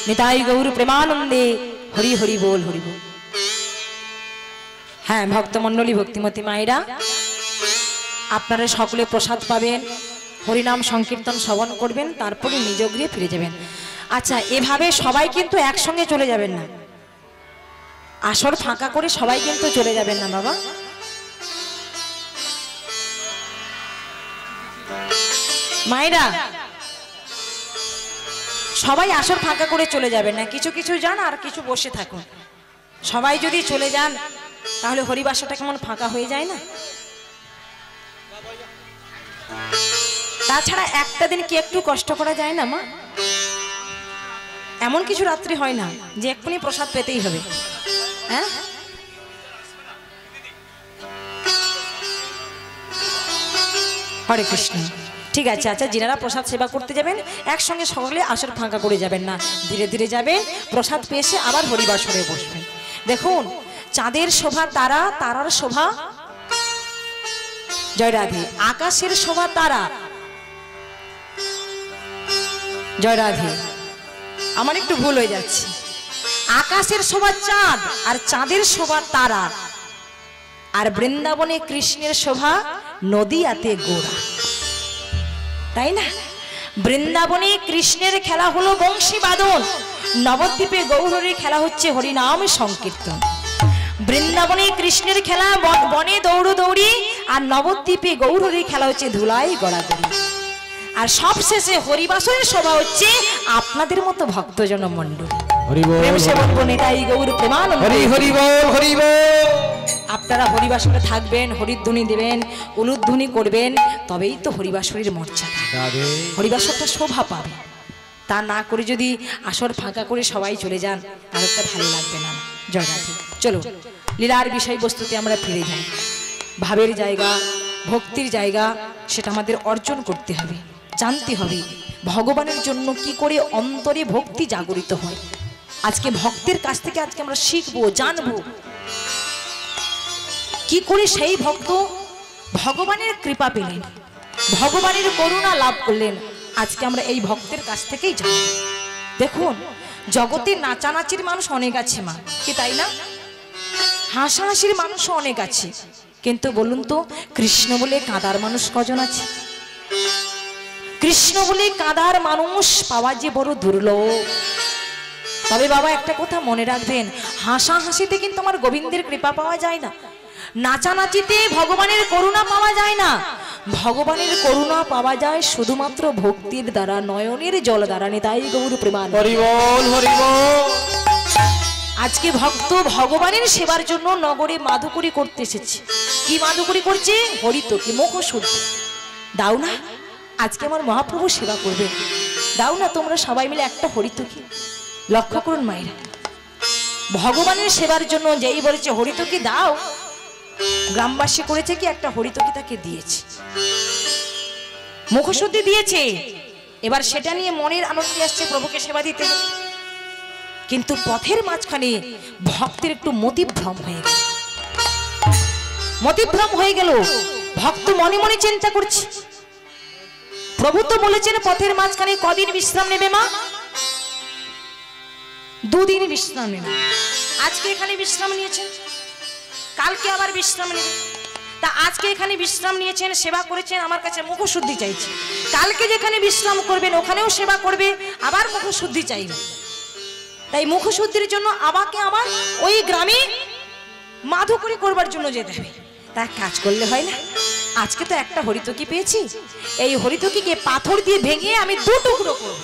নিতাই গৌর প্রেমানন্দে হরি হরি বল হরি বল। হ্যাঁ ভক্তমণ্ডলী ভক্তিমতী মায়েরা, আপনারা সকলে প্রসাদ পাবেন, হরিনাম সংকীর্তন শ্রবণ করবেন, তারপরে নিজ গৃহে ফিরে যাবেন। আচ্ছা, এভাবে সবাই কিন্তু একসঙ্গে চলে যাবেন না, আসর ফাঁকা করে সবাই কিন্তু চলে যাবেন না বাবা। মায়েরা সবাই আসর ফাঁকা করে চলে যাবেন না, কিছু কিছু যান আর কিছু বসে থাকুন। সবাই যদি চলে যান তাহলে হরিবাসরটা কেমন ফাঁকা হয়ে যায় না। তাছাড়া একটা দিন কি একটু কষ্ট করা যায় না মা? এমন কিছু রাত্রি হয় না যে এক্ষুনি প্রসাদ পেতেই হবে। হ্যাঁ, হরে কৃষ্ণ। ঠিক আছে, আচ্ছা যিনারা প্রসাদ সেবা করতে যাবেন একসঙ্গে সকলে আসর ফাঁকা করে যাবেন না, ধীরে ধীরে যাবেন, প্রসাদ পেয়েছে আবার হরিবাসরে বসবেন। দেখুন, চাঁদের শোভা তারা, তারার শোভা জয় রাধে, আকাশের শোভা তারা, জয় রাধে। আমার একটু ভুল হয়ে যাচ্ছে, আকাশের শোভা চাঁদ আর চাঁদের শোভা তারা, আর বৃন্দাবনে কৃষ্ণের শোভা নদীয়াতে গোরা, তাই না? বৃন্দাবনে কৃষ্ণের খেলা হলো বংশী বাদন, নবদ্বীপে গৌরীর খেলা হচ্ছে হরিনাম সংকীর্তন। বৃন্দাবনে কৃষ্ণের খেলা বনে দৌড়ি, আর নবদ্বীপে গৌরীর খেলা হচ্ছে ধুলাই গড়াগড়ি। আর সবশেষে হরিবাসরের শোভা হচ্ছে আপনাদের মতো ভক্তজন মণ্ডলী। আপনারা হরিবাসরে থাকবেন, হরিধ্বনি দেবেন, উলুধ্বনি করবেন, তবেই তো হরিবাসরের মর্যাদা, হরিবাসরটা শোভা পাবে। তা না করে যদি আসর ফাঁকা করে সবাই চলে যান তাহলে তো ভালো লাগবে না। জয় রাধে। চলো লীলার বিষয়বস্তুতে আমরা ফিরে যাই। ভাবের জায়গা, ভক্তির জায়গা, সেটা আমাদের অর্জন করতে হবে, জানতে হবে ভগবানের জন্য কি করে অন্তরে ভক্তি জাগরিত হয়। আজকে ভক্তের কাছ থেকে আজকে আমরা শিখবো, জানবো কি করে সেই ভক্ত ভগবানের কৃপা পেলেন, ভগবানের করুণা লাভ করলেন। আজকে আমরা এই ভক্তের কাছ থেকেই জানব। দেখুন, জগতে নাচানাচির মানুষ অনেক আছে মা, কি তাই না? হাসাহাসির মানুষও অনেক আছে, কিন্তু বলুন তো কৃষ্ণ বলে কাঁদার মানুষ কজন আছে? কৃষ্ণ বলে কাঁদার মানুষ পাওয়া যে বড় দুর্লভ। তবে বাবা একটা কথা মনে রাখবেন, হাসাহাসিতে কিন্তু আমার গোবিন্দের কৃপা পাওয়া যায় না, নাচানাচিতে ভগবানের করুণা পাওয়া যায় না। ভগবানের করুণা পাওয়া যায় শুধুমাত্র ভক্তির দ্বারা, নয়নের জল দ্বারা। নিতাই গৌর প্রেমানন্দে হরি বল হরি বল। আজকে ভক্ত ভগবানের সেবার জন্য নগরে মাধুকরী করতে এসেছে। কি মাধুকরী করছে? হরিতকি, মুখ শুদ্ধ। দাও না, আজকে আমার মহাপ্রভু সেবা করবে, দাও না তোমরা সবাই মিলে একটা হরিতকি। লক্ষ্য করুন মায়েরা, ভগবানের সেবার জন্য যেই বলেছে হরিতকি দাও, গ্রামবাসী করেছে কি একটা হরিতকি তাকে দিয়েছে, মুখশুদ্ধি দিয়েছে। এবার সেটা নিয়ে মনের আনন্দে আসছে প্রভুকে সেবা দিতে। কিন্তু পথের মাঝখানে ভক্তের একটু মতিভ্রম হয়ে গেল, মতিভ্রম হয়ে গেল। ভক্ত মনে মনে চিন্তা করছে, প্রভু তো বলেছেন পথের মাঝখানে কদিন বিশ্রাম নেবে মা? 2 দিন বিশ্রাম নেবে। আজকে এখানে বিশ্রাম নিয়েছেন, কালকে আবার বিশ্রাম নেবে। তা আজকে এখানে বিশ্রাম নিয়েছেন, সেবা করেছেন, আমার কাছে মুখশুদ্ধি চাইছে। কালকে যেখানে বিশ্রাম করবেন ওখানেও সেবা করবে, আবার মুখশুদ্ধি চাইবে। তাই মুখশুদ্ধির জন্য আমাকে আমার ওই গ্রামে মাধুকরী করবার জন্য যেতে হবে। তা কাজ করলে হয় না? আজকে তো একটা হরিতকি পেয়েছি, এই হরিতকিকে পাথর দিয়ে ভেঙে আমি 2 টুকরো করব।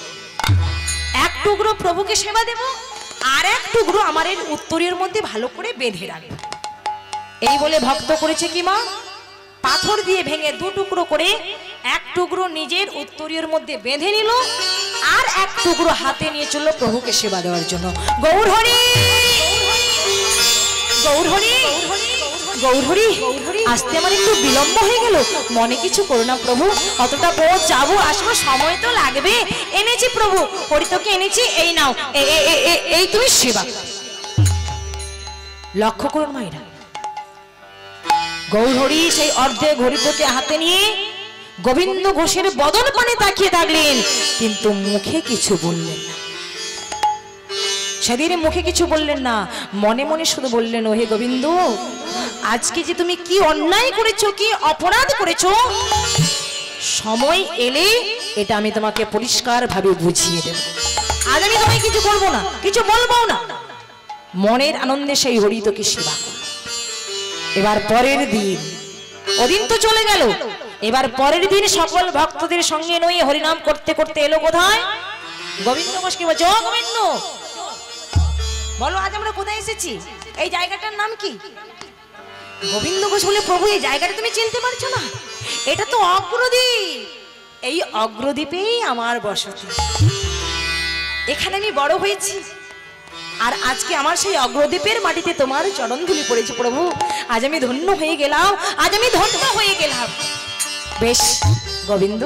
1 টুকরো প্রভুকে সেবা দেব, আর 1 টুকরো আমার এই উত্তরের মধ্যে ভালো করে বেঁধে রাখবো। এই বলে ভক্ত করেছে কি মা? পাথর দিয়ে ভেঙে 2 টুকরো করে 1 টুকরো নিজের উত্তরীয়ের মধ্যে বেঁধে নিল, আর 1 টুকরো হাতে নিয়ে চলল প্রভুকে সেবা দেওয়ার জন্য। গৌর হরি, গৌর হরি, গৌর হরি। আসতে আমার একটু বিলম্ব হয়ে গেল, মনে কিছু করো না প্রভু, অতটা পথ যাবো আসবো, সময় তো লাগবে। এনেছি প্রভু হরিতকি এনেছি, এই নাও, এই তুমি সেবা। লক্ষ্য করুন মায়েরা, গৌর হরি সেই অর্ধেক হরিতকি হাতে নিয়ে গোবিন্দ ঘোষের বদন পানে তাকিয়ে থাকলেন, কিন্তু মুখে কিছু বললেন না। সেদিন মুখে কিছু বললেন না, মনে মনে শুধু বললেন, ও হে গোবিন্দ, আজকে যে তুমি কি অন্যায় করেছো, কি অপরাধ করেছো, সময় এলে এটা আমি তোমাকে পরিষ্কার ভাবে বুঝিয়ে দেব। আজ আমি তোমায় কিছু বলবো না, কিছু বলবো না, মনের আনন্দে সেই হরিতকে সেবা করো। এবার পরের দিন, ওদিন তো চলে গেল, এবার পরের দিন সকল ভক্তদের সঙ্গে নয়ে হরিনাম করতে করতে এলো কোথায়? গোবিন্দ ঘোষকে বলছে, ও গোবিন্দ, বলো আজ আমরা কোথায় এসেছি, এই জায়গাটার নাম কি? গোবিন্দ ঘোষ বলে, প্রভু এই জায়গাটা তুমি চিনতে পারছো না? এটা তো অগ্রদ্বীপ, এই অগ্রদ্বীপেই আমার বসতি, এখানে আমি বড় হয়েছি, আর আজকে আমার সেই অগ্রদ্বীপের মাটিতে তোমার চরণ ধুলি পড়েছে প্রভু, আজ আমি ধন্য হয়ে গেলাম, আজ আমি ধন্য হয়ে গেলাম। বেশ গোবিন্দ,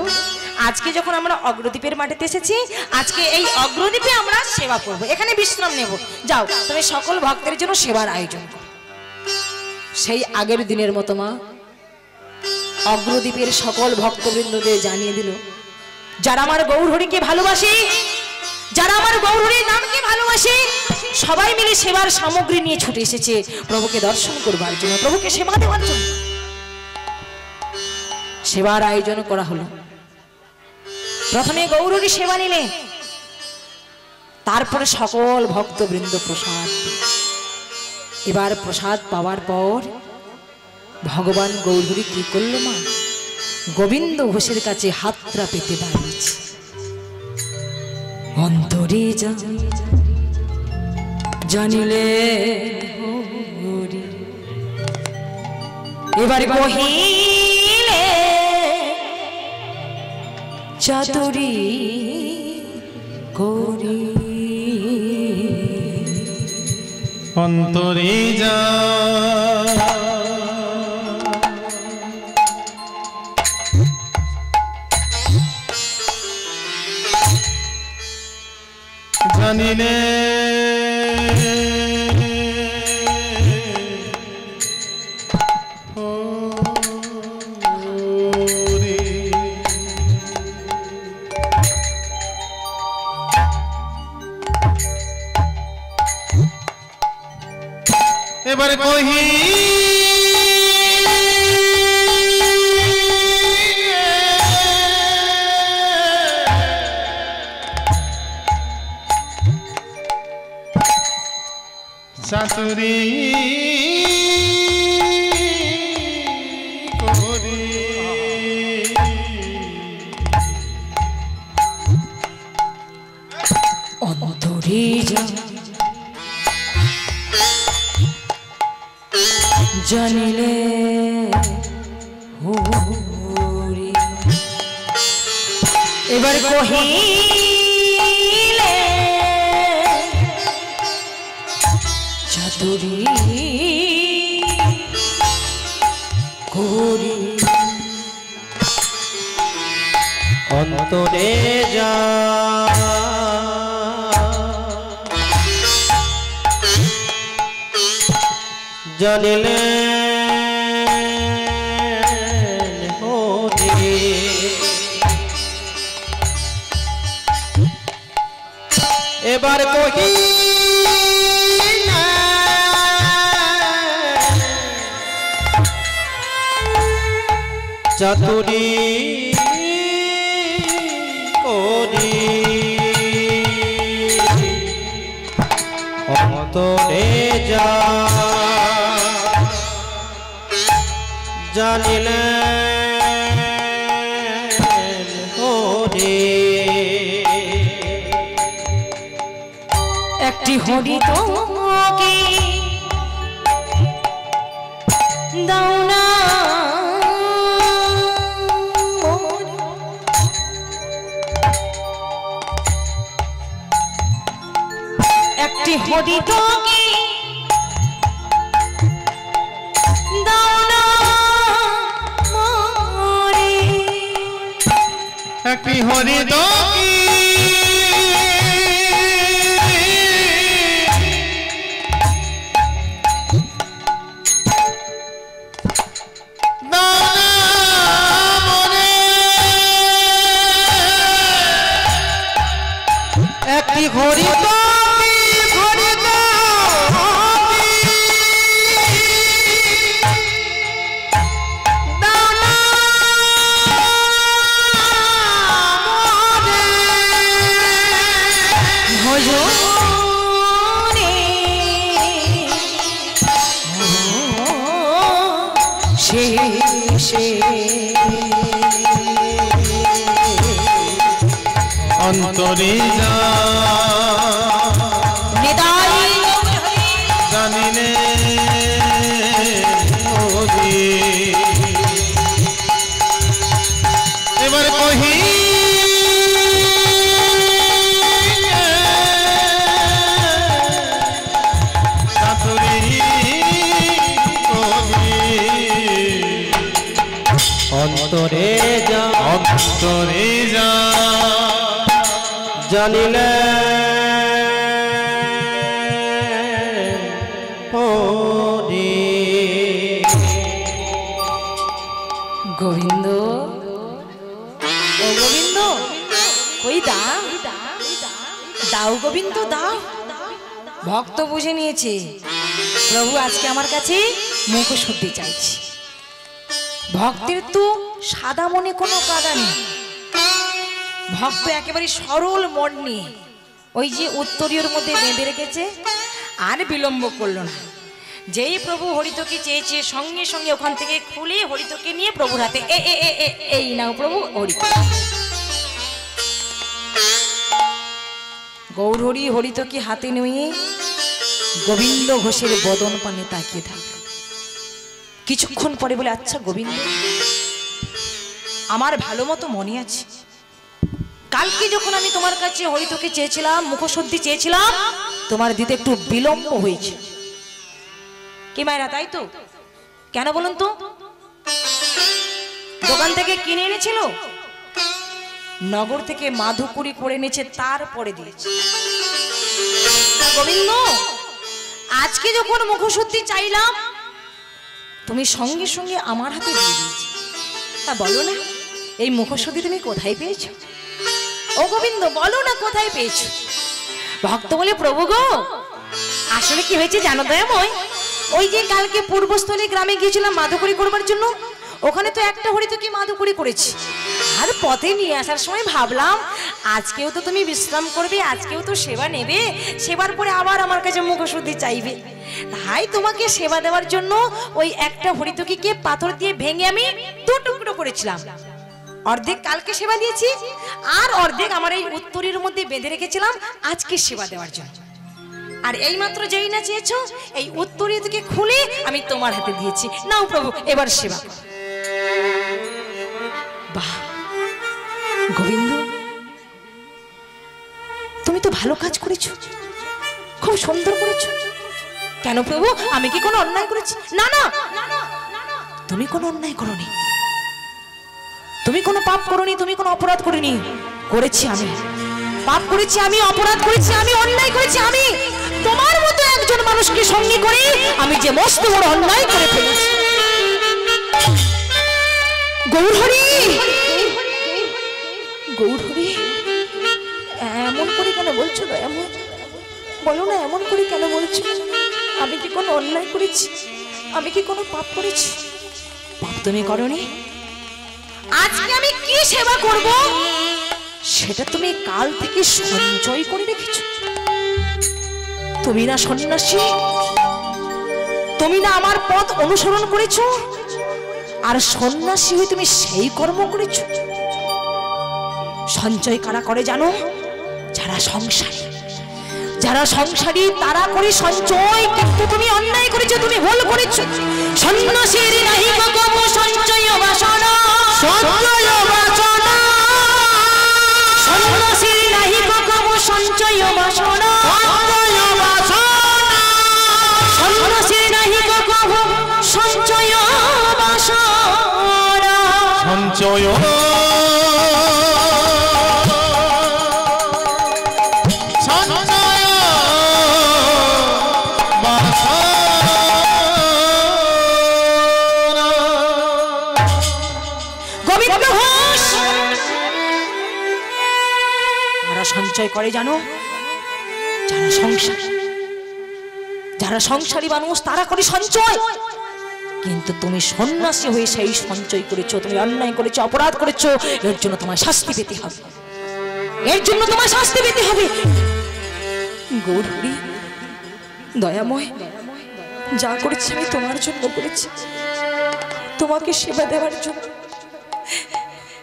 আজকে যখন আমরা অগ্রদ্বীপের মাটিতে এসেছি, আজকে এই অগ্রদ্বীপে আমরা সেবা করব, এখানে বিশ্রাম নেব। যাও তুমি সকল ভক্তের জন্য সেবার আয়োজন করো। সেই আগের দিনের মতো মা অগ্রদ্বীপের সকল ভক্তবৃন্দদের জানিয়ে দিল, যারা আমার গৌরহরিকে ভালোবাসে, যারা আমার গৌরহরির নামকে ভালোবাসে, সবাই মিলে সেবার সামগ্রী নিয়ে ছুটে এসেছে প্রভুকে দর্শন করবার জন্য, প্রভুকে সেবা দেওয়ার জন্য। সেবার আয়োজন করা হলো। প্রথমে গৌরহরি সেবা নিলেন, তারপরে সকল ভক্তবৃন্দ প্রসাদ। এবার প্রসাদ পাওয়ার পর ভগবান গৌরহরি কি করল মা? গোবিন্দ ঘোষের কাছে হাতটা পেতে দাঁড়িয়েছে। অন্তরে জানিলে এবার কহিলে চাতুরি করি, অন্তরে জানিলে এবার কহি চাতুরি করি, অন্তরে জানিলে হরি, এবার কহিলে চাতুরি করি, অন্তরে জানিলে হরি, এবার কহি চাতুরি করি, অন্তরে জানিলে হরি, একটি হরি তোমাকে দাও না, একটি হরি তোকে দাও না মোরে, একটি হরি দকি একটি হরি ভজনে শেষে অন্তরে যা নিতাই জানিলে ওরে এবার কহি অন্তরে যা অন্তরে যা জানিলে ওরে গোবিন্দ ও গোবিন্দ কই দাও দাও গোবিন্দ দাও ভক্ত বুঝে নিয়েছে প্রভু আজকে আমার কাছে মুখ শুদ্ধি চাইছি ভক্তের তো সাদা মনে কোনো কাদা নেই ভক্ত একেবারে সরল মন নিয়ে ওই যে উত্তরীয়র মধ্যে বেঁধে রেখেছে আর বিলম্ব করলো না যেই প্রভু হরিতকে চেয়েছে সঙ্গে সঙ্গে ওখান থেকে খুলে হরিতকে নিয়ে প্রভুর হাতে এই নাও প্রভু হরিত গৌর হরি হরিতকে হাতে নিয়ে গোবিন্দ ঘোষের বদন পানে তাকিয়ে থাকে কিছুক্ষণ পরে বলে আচ্ছা গোবিন্দ আমার ভালো মতো মনে আছে কালকে যখন আমি তোমার কাছে হরিতকে চেয়েছিলাম মুখশুদ্ধি চেয়েছিলাম তোমার দিতে একটু বিলম্ব হয়েছে কি মায়েরা তাই তো কেন বলুন তো দোকান থেকে কিনে এনেছিল নগর থেকে মাধুপুরি করে এনেছে তারপরে দিয়েছে গোবিন্দ আজকে যখন মুখশুদ্ধি চাইলাম তুমি সঙ্গে সঙ্গে আমার হাতে দিয়ে দিয়েছি তা বলো না এই মুখশুদ্ধি তুমি কোথায় পেয়েছো ও গোবিন্দ বলো না কোথায় পেয়েছো ভক্ত বলে প্রভু গো আসলে কি হয়েছে জানো দয়াময় ওই যে কালকে পূর্বস্থলী গ্রামে গিয়েছিলাম মাধুকরী করবার জন্য ওখানে তো একটা হরিতকি মাধুকরী করেছি আর পথে নিয়ে আসার সময় ভাবলাম আজকেও তো তুমি বিশ্রাম করবে আজকেও তো সেবা নেবে সেবার পরে আবার আমার কাছে মুখশুদ্ধি চাইবে তাই তোমাকে সেবা দেওয়ার জন্য ওই একটা হরিতকিকে পাথর দিয়ে ভেঙে আমি দু টুকরো করেছিলাম অর্ধেক কালকে সেবা দিয়েছি আর অর্ধেক আমার এই উত্তরীর মধ্যে বেঁধে রেখেছিলাম আজকে সেবা দেওয়ার জন্য আর এই মাত্র যেই না চেয়েছো এই উত্তরী থেকে খুলে আমি তোমার হাতে দিয়েছি নাও প্রভু এবার সেবা বাহ গোবিন্দ তুমি তো ভালো কাজ করেছো খুব সুন্দর করেছো কেন প্রভু আমি কি কোনো অন্যায় করেছি না না তুমি কোনো অন্যায় করোনি তুমি কোনো পাপ করোনি তুমি কোনো অপরাধ করিনি করেছি আমি পাপ করেছি আমি অপরাধ করেছি আমি অন্যায় করেছি আমি তোমার মতো একজন মানুষকে সঙ্গে করে আমি যে মস্ত বড় অন্যায় করে ফেলেছি গৌর হরি গৌর হরি এমন করে কেন বলছো এমন বলো না এমন করে কেন বলছো আমি কি কোনো অন্যায় করেছি আমি কি কোনো পাপ করেছি পাপ তুমি করোনি আজকে আমি কি সেবা করব সেটা তুমি কাল থেকে সঞ্চয় করে রেখেছো তুমি না সন্ন্যাসী তুমি না আমার পথ অনুসরণ করেছো আর সন্ন্যাসী হয়ে তুমি সেই কর্ম করেছো সঞ্চয় কারা করে জানো যারা সংসারী তারা করে সঞ্চয় কিন্তু তুমি অন্যায় করেছো তুমি ভুল করেছো সন্ন্যাসীর নাহি কব সঞ্চয় বাসনা সঞ্চয় বাসনা সন্ন্যাসীর নাহি কব সঞ্চয় বাসনা সন্ন্যাসীর নাহি কব সঞ্চয় বাসনা সঞ্চয় সঞ্চয় করে জানো যারা সংসারী মানুষ তারা করে সঞ্চয় কিন্তু তুমি সন্ন্যাসী হয়ে সেই সঞ্চয় করেছো তুমি অন্যায় করেছো অপরাধ করেছো এর জন্য তোমার শাস্তি পেতে হবে গৌরহরি দয়াময়, যা করেছি আমি তোমার জন্য করেছি, তোমাকে সেবা দেওয়ার জন্য,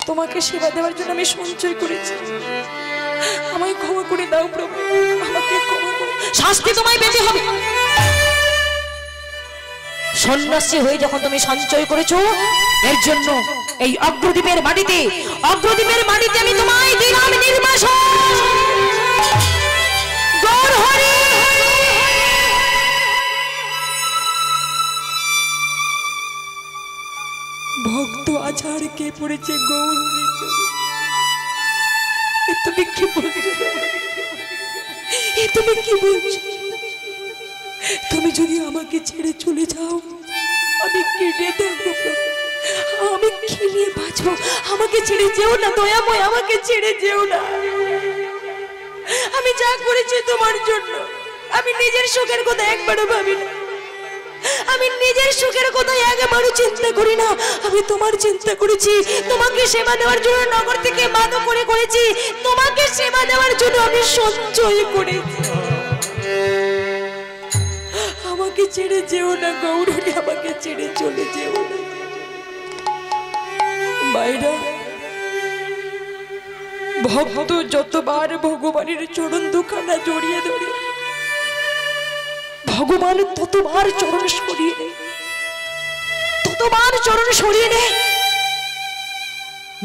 তোমাকে সেবা দেওয়ার জন্য আমি সঞ্চয় করেছি। আমায় ক্ষমা করে দাও প্রভু, আমাকে ক্ষমা করে। শাস্তি তোমায় পেতে হবে। সন্ন্যাসী হয়ে যখন তুমি সঞ্চয় করেছো, এর জন্য এই অগ্রদ্বীপের মাটিতে, অগ্রদ্বীপের মাটিতে আমি তোমায় দিলাম নির্বাসন। গৌরহরি ভক্ত আচারকে পড়েছে গৌরহরির জন্য। তুমি কি বলছো? তুমি কি বলছো? তুমি যদি আমাকে ছেড়ে চলে যাও, আমি কেটে থাকবো, আমি কি নিয়ে বাঁচবো? আমাকে ছেড়ে যেও না দয়াময়, আমাকে ছেড়ে যেও না। আমি যা করেছি তোমার জন্য, আমি নিজের সুখের কথা একবারও ভাবি না, আমি নিজের সুখের কথা একবারও চিন্তা করি না। আমি তোমার চিন্তা করেছি, তোমাকে সেবা দেওয়ার জন্য নগর থেকে মাদক করে করেছি, তোমাকে সেবা দেওয়ার জন্য আমি সঞ্চয় করেছি। আমাকে ছেড়ে যেও না গৌরহরি, আমাকে ছেড়ে চলে যেও না। মায়েরা, ভক্ত যতবার ভগবানের চরণ দুখানা জড়িয়ে ধরে, ভগবান ততবার চরণ সরিয়ে নেয়, ততবার চরণ সরিয়ে নেয়।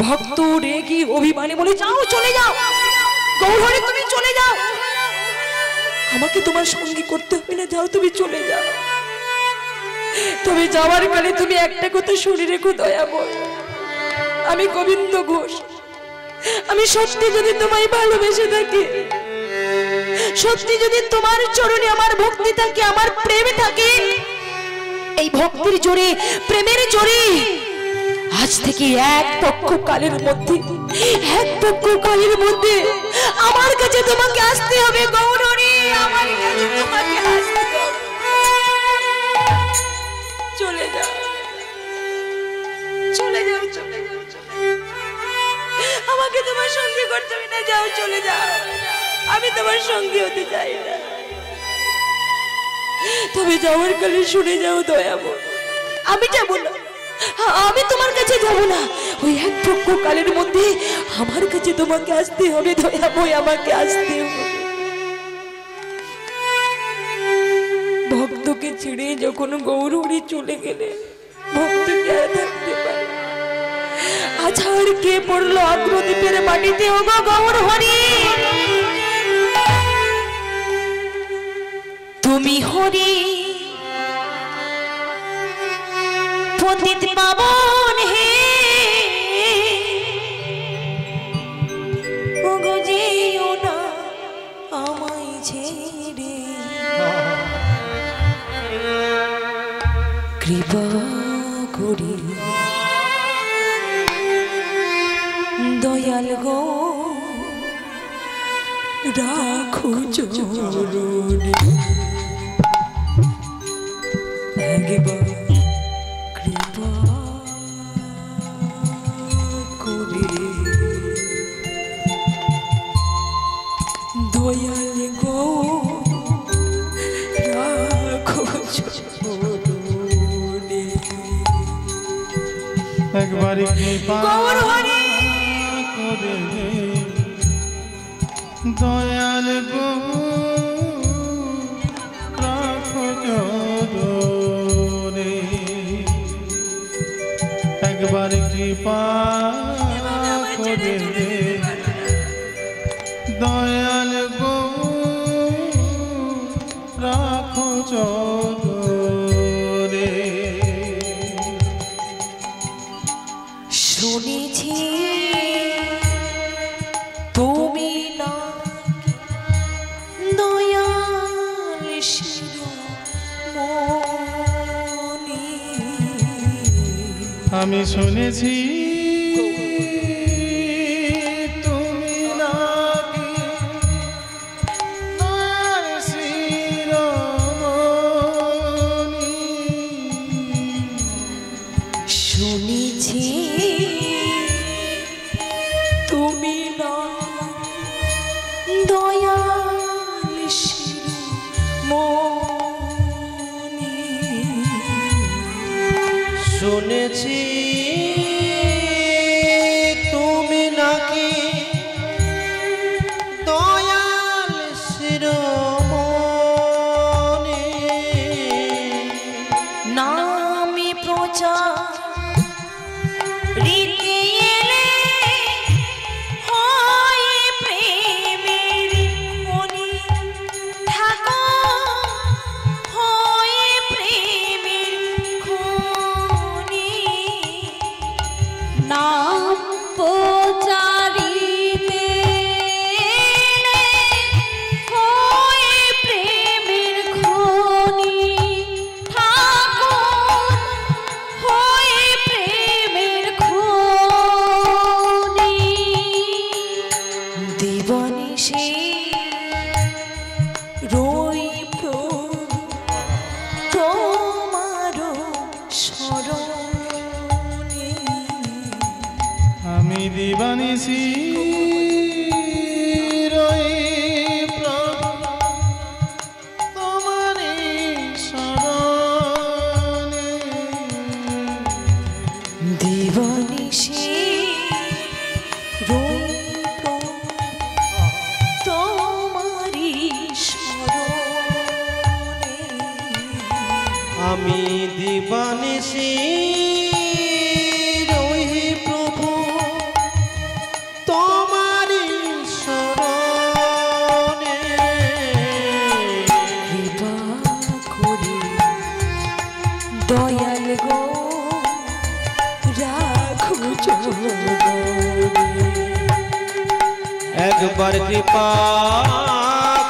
ভক্ত রেগে অভিমানে বলে, যাও চলে যাও গৌরহরি, তুমি চলে যাও, আমাকে তোমার সঙ্গী করতে হবে না, যাও তুমি চলে যাও। তবে যাওয়ার কালে তুমি একটা কথা শুনে রেখো দয়াময়, আমি গোবিন্দ ঘোষ, আমি সত্যি যদি তোমায় ভালোবেসে থাকি, সত্যি যদি তোমার চরণে আমার ভক্তি থাকে, আমার প্রেম থাকে, এই ভক্তির জোরে, প্রেমের জোরে আজ থেকে এক পক্ষ কালের মধ্যে, এক পক্ষ কালের মধ্যে আমার কাছে তোমাকে আসতে হবে গৌরহরি, আমার কাছে তোমাকে আসতে হবে। চলে যাও, চলে যাও, চলে যাও, আমাকে তোমার সঙ্গী করতে হবে না, যাও চলে যাও, আমি তোমার সঙ্গী হতে চাই না। তবে যাওয়ার কালে শুনে যাও দয়াময়, আমি যাবো না, আমি তোমার কাছে যাব না, ওই এক পক্ষ কালের মধ্যে আমার কাছে তোমাকে আসতে হবে দয়াময়, আমাকে আসতে হবে। ভক্তকে ছেড়ে যখন গৌরহরি চলে গেলে, ভক্তকে আর থাকতে পারে। আছাড় কে পড়লো অগ্রদ্বীপের মাটিতে, ও গো গৌরহরি, তুমি হরি পতিত পাবন হে, ও গো যেও না আমায় ছেড়ে, কৃপা করে দয়াল গো রাখো চরণে, একবার কৃপা করে দয়াল গো রাখো চরণে। একবার কৃপা গৌরহরি করে দয়াল গো রাখো চরণে, একবার কৃপা করে দয়াল গো রাখো চরণে। শুনেছি তুমি না দয়াল শিরোমণি, আমি শুনেছি তুমি নাকি দয়াল শিরোমণি, শুনেছি তুমি না দয়াল শিরোমণি। শুনেছি তুমি নাকি দয়াল শিরোমণি নামি প্রচার রীতি এলে হয় প্রেমের মনি ঠাকুর হয় প্রেমের খনি নাম প্রচারিতে হয় প্রেমের খনি ঠাকুর হয় প্রেমের খনি দিবানিশি রই তোমার শরণে আমি দিবানিশি রই তোমারি শরণে দিবানিশি রই তোমারি শরণে আমি দিবানিশি রহি প্রভু তোমারি শরণে কৃপা করে দয়াল গো রাখো জগতে। একবার কৃপা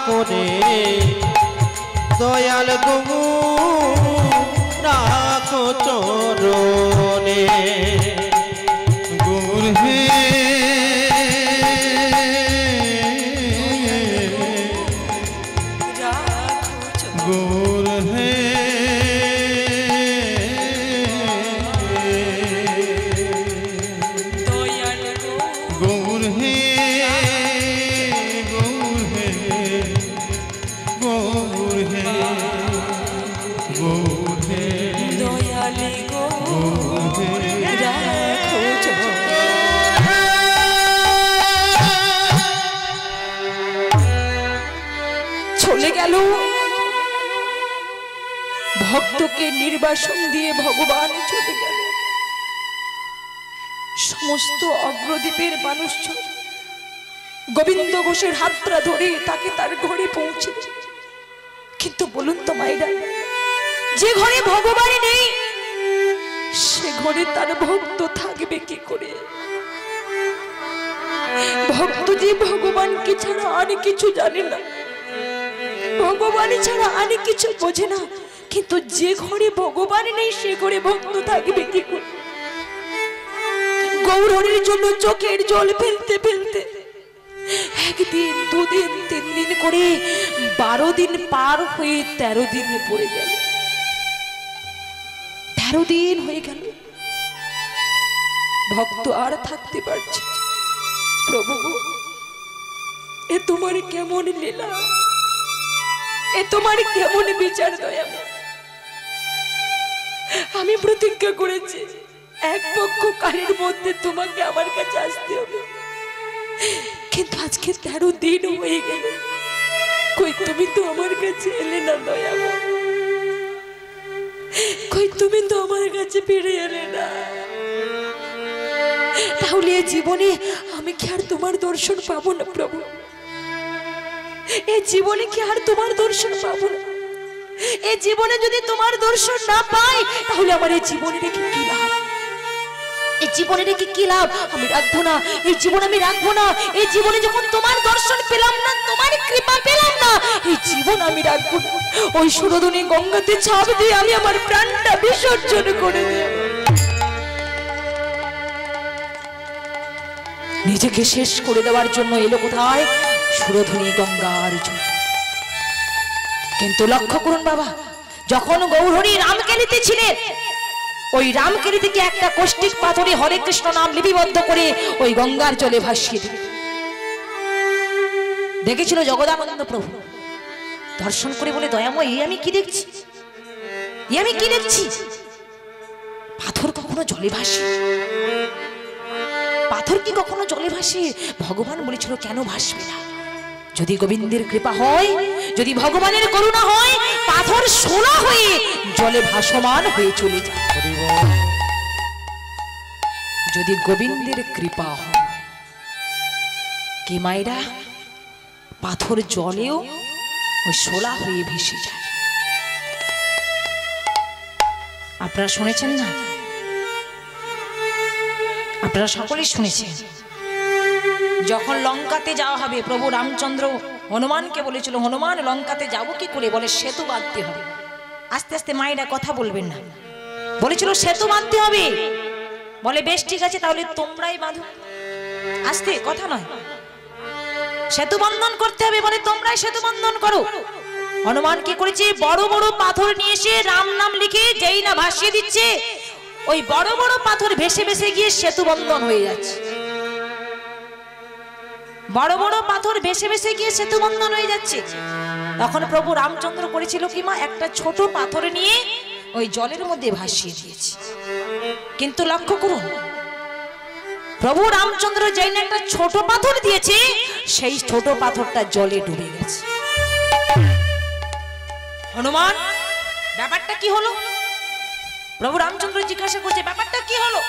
করে দয়াল গো রাখো চরণে গৌর হে গৌর হে গৌর হে গৌর হে গৌর হে গৌর হে দয়ালে গো গৌর হে রাখো জগতে। চলে গেল ভক্তকে নির্বাসন দিয়ে ভগবান চলে গেল। সমস্ত অগ্রদ্বীপের মানুষজন গোবিন্দ ঘোষের হাতটা ধরে তাকে তার ঘরে পৌঁছে। কিন্তু বলুন তো মায়েরা, যে ঘরে ভগবান নেই সে ঘরে তার ভক্ত থাকবে কি করে? ভক্ত যে ভগবানকে ছাড়া আর কিছু জানে না, ভগবান ছাড়া আর কিছু বোঝে না, কিন্তু যে ঘরে ভগবান নেই সে ঘরে ভক্ত থাকবে কি করে? গৌরহরির জন্য চোখের জল ফেলতে ফেলতে একদিন দুদিন 3 দিন করে 12 দিন পার হয়ে 13 দিনে পড়ে গেল। 13 দিন হয়ে গেল, ভক্ত আর থাকতে পারছে না। প্রভু, এ তোমার কেমন লীলা, এ তোমার কেমন বিচার দয়া। আমি প্রতিজ্ঞা করেছি এক পক্ষ কালের মধ্যে তোমাকে আমার কাছে আসতে হবে, কিন্তু আজকে 13 দিন হয়ে গেল, কই তুমি তো আমার কাছে এলে না দয়া। কই তুমি তো আমার কাছে ফিরে এলে না। তাহলে এই জীবনে আমি কি আর তোমার দর্শন পাবো না প্রভু? এই জীবনে কি আর তোমার দর্শন পাবো না? এই জীবনে যদি তোমার দর্শন না পাই তাহলে আমার এই জীবনে রেখে কি লাভ? এই জীবনে রেখে কি লাভ? আমি রাখবো না, এই জীবন আমি রাখবো না। এই জীবনে যখন তোমার দর্শন পেলাম না, তোমার কৃপা পেলাম না, এই জীবন আমি রাখবো না। ওই সুরধনী গঙ্গাতে ছাপ দিয়ে আমি আমার প্রাণটা বিসর্জন করে দেব। নিজেকে শেষ করে দেওয়ার জন্য এলো কোথায়? সুরধনী গঙ্গার জল। কিন্তু লক্ষ্য করুন বাবা, যখন গৌরহরি রামকেলিতে ছিলেন, ওই রামকেলি থেকে একটা কষ্টিক পাথরে হরে কৃষ্ণ নাম লিপিবদ্ধ করে ওই গঙ্গার জলে ভাসিয়ে দিল। দেখেছিল জগদানন্দ প্রভু, দর্শন করে বলে, দয়াময়, এই আমি কি দেখছি, এই আমি কি দেখছি? পাথর কখনো জলে ভাসে? পাথর কি কখনো জলে ভাসে? ভগবান বলেছিল কেন ভাসবে না? যদি গোবিন্দের কৃপা হয়, যদি ভগবানের করুণা হয়, পাথর সোনা হয়ে জলে ভাসমান হয়ে চলে যায়। যদি গোবিন্দের কৃপা হয়, কি মায়েরা, পাথর জলেও ওই সোলা হয়ে ভেসে যায়। আপনারা শুনেছেন না? আপনারা সকলেই শুনেছেন, যখন লঙ্কাতে যাওয়া হবে, প্রভু রামচন্দ্র হনুমানকে বলেছিল, হনুমান লঙ্কাতে যাব কি করে? বলে সেতু বাঁধতে হবে। আস্তে আস্তে মায়েরা কথা বলবেন না, বলেছিল সেতু বাঁধতে হবে। বলে বেশ ঠিক আছে, তাহলে তোমরাই বাঁধো। আস্তে, কথা নয়, সেতু বন্ধন করতে হবে। বলে তোমরাই সেতু বন্ধন করো। হনুমান কি করেছে? বড় বড় পাথর নিয়ে এসে রাম নাম লিখে যেই না ভাসিয়ে দিচ্ছে, ওই বড় বড় পাথর ভেসে ভেসে গিয়ে সেতু বন্ধন হয়ে যাচ্ছে। বড় বড় পাথর ভেসে ভেসে গিয়ে সেতু বন্ধন হয়ে যাচ্ছে। তখন প্রভু রামচন্দ্র করেছিল কি মা? একটা ছোট পাথর নিয়ে ওই জলের মধ্যে ভাসিয়ে দিয়েছে। কিন্তু লক্ষ্য করুন, প্রভু রামচন্দ্র যেই না একটা ছোট পাথর দিয়েছে, সেই ছোট পাথরটা জলে ডুবে গেছে। হনুমান, ব্যাপারটা কি হলো? প্রভু রামচন্দ্র জিজ্ঞাসা করছে, ব্যাপারটা কি হলো?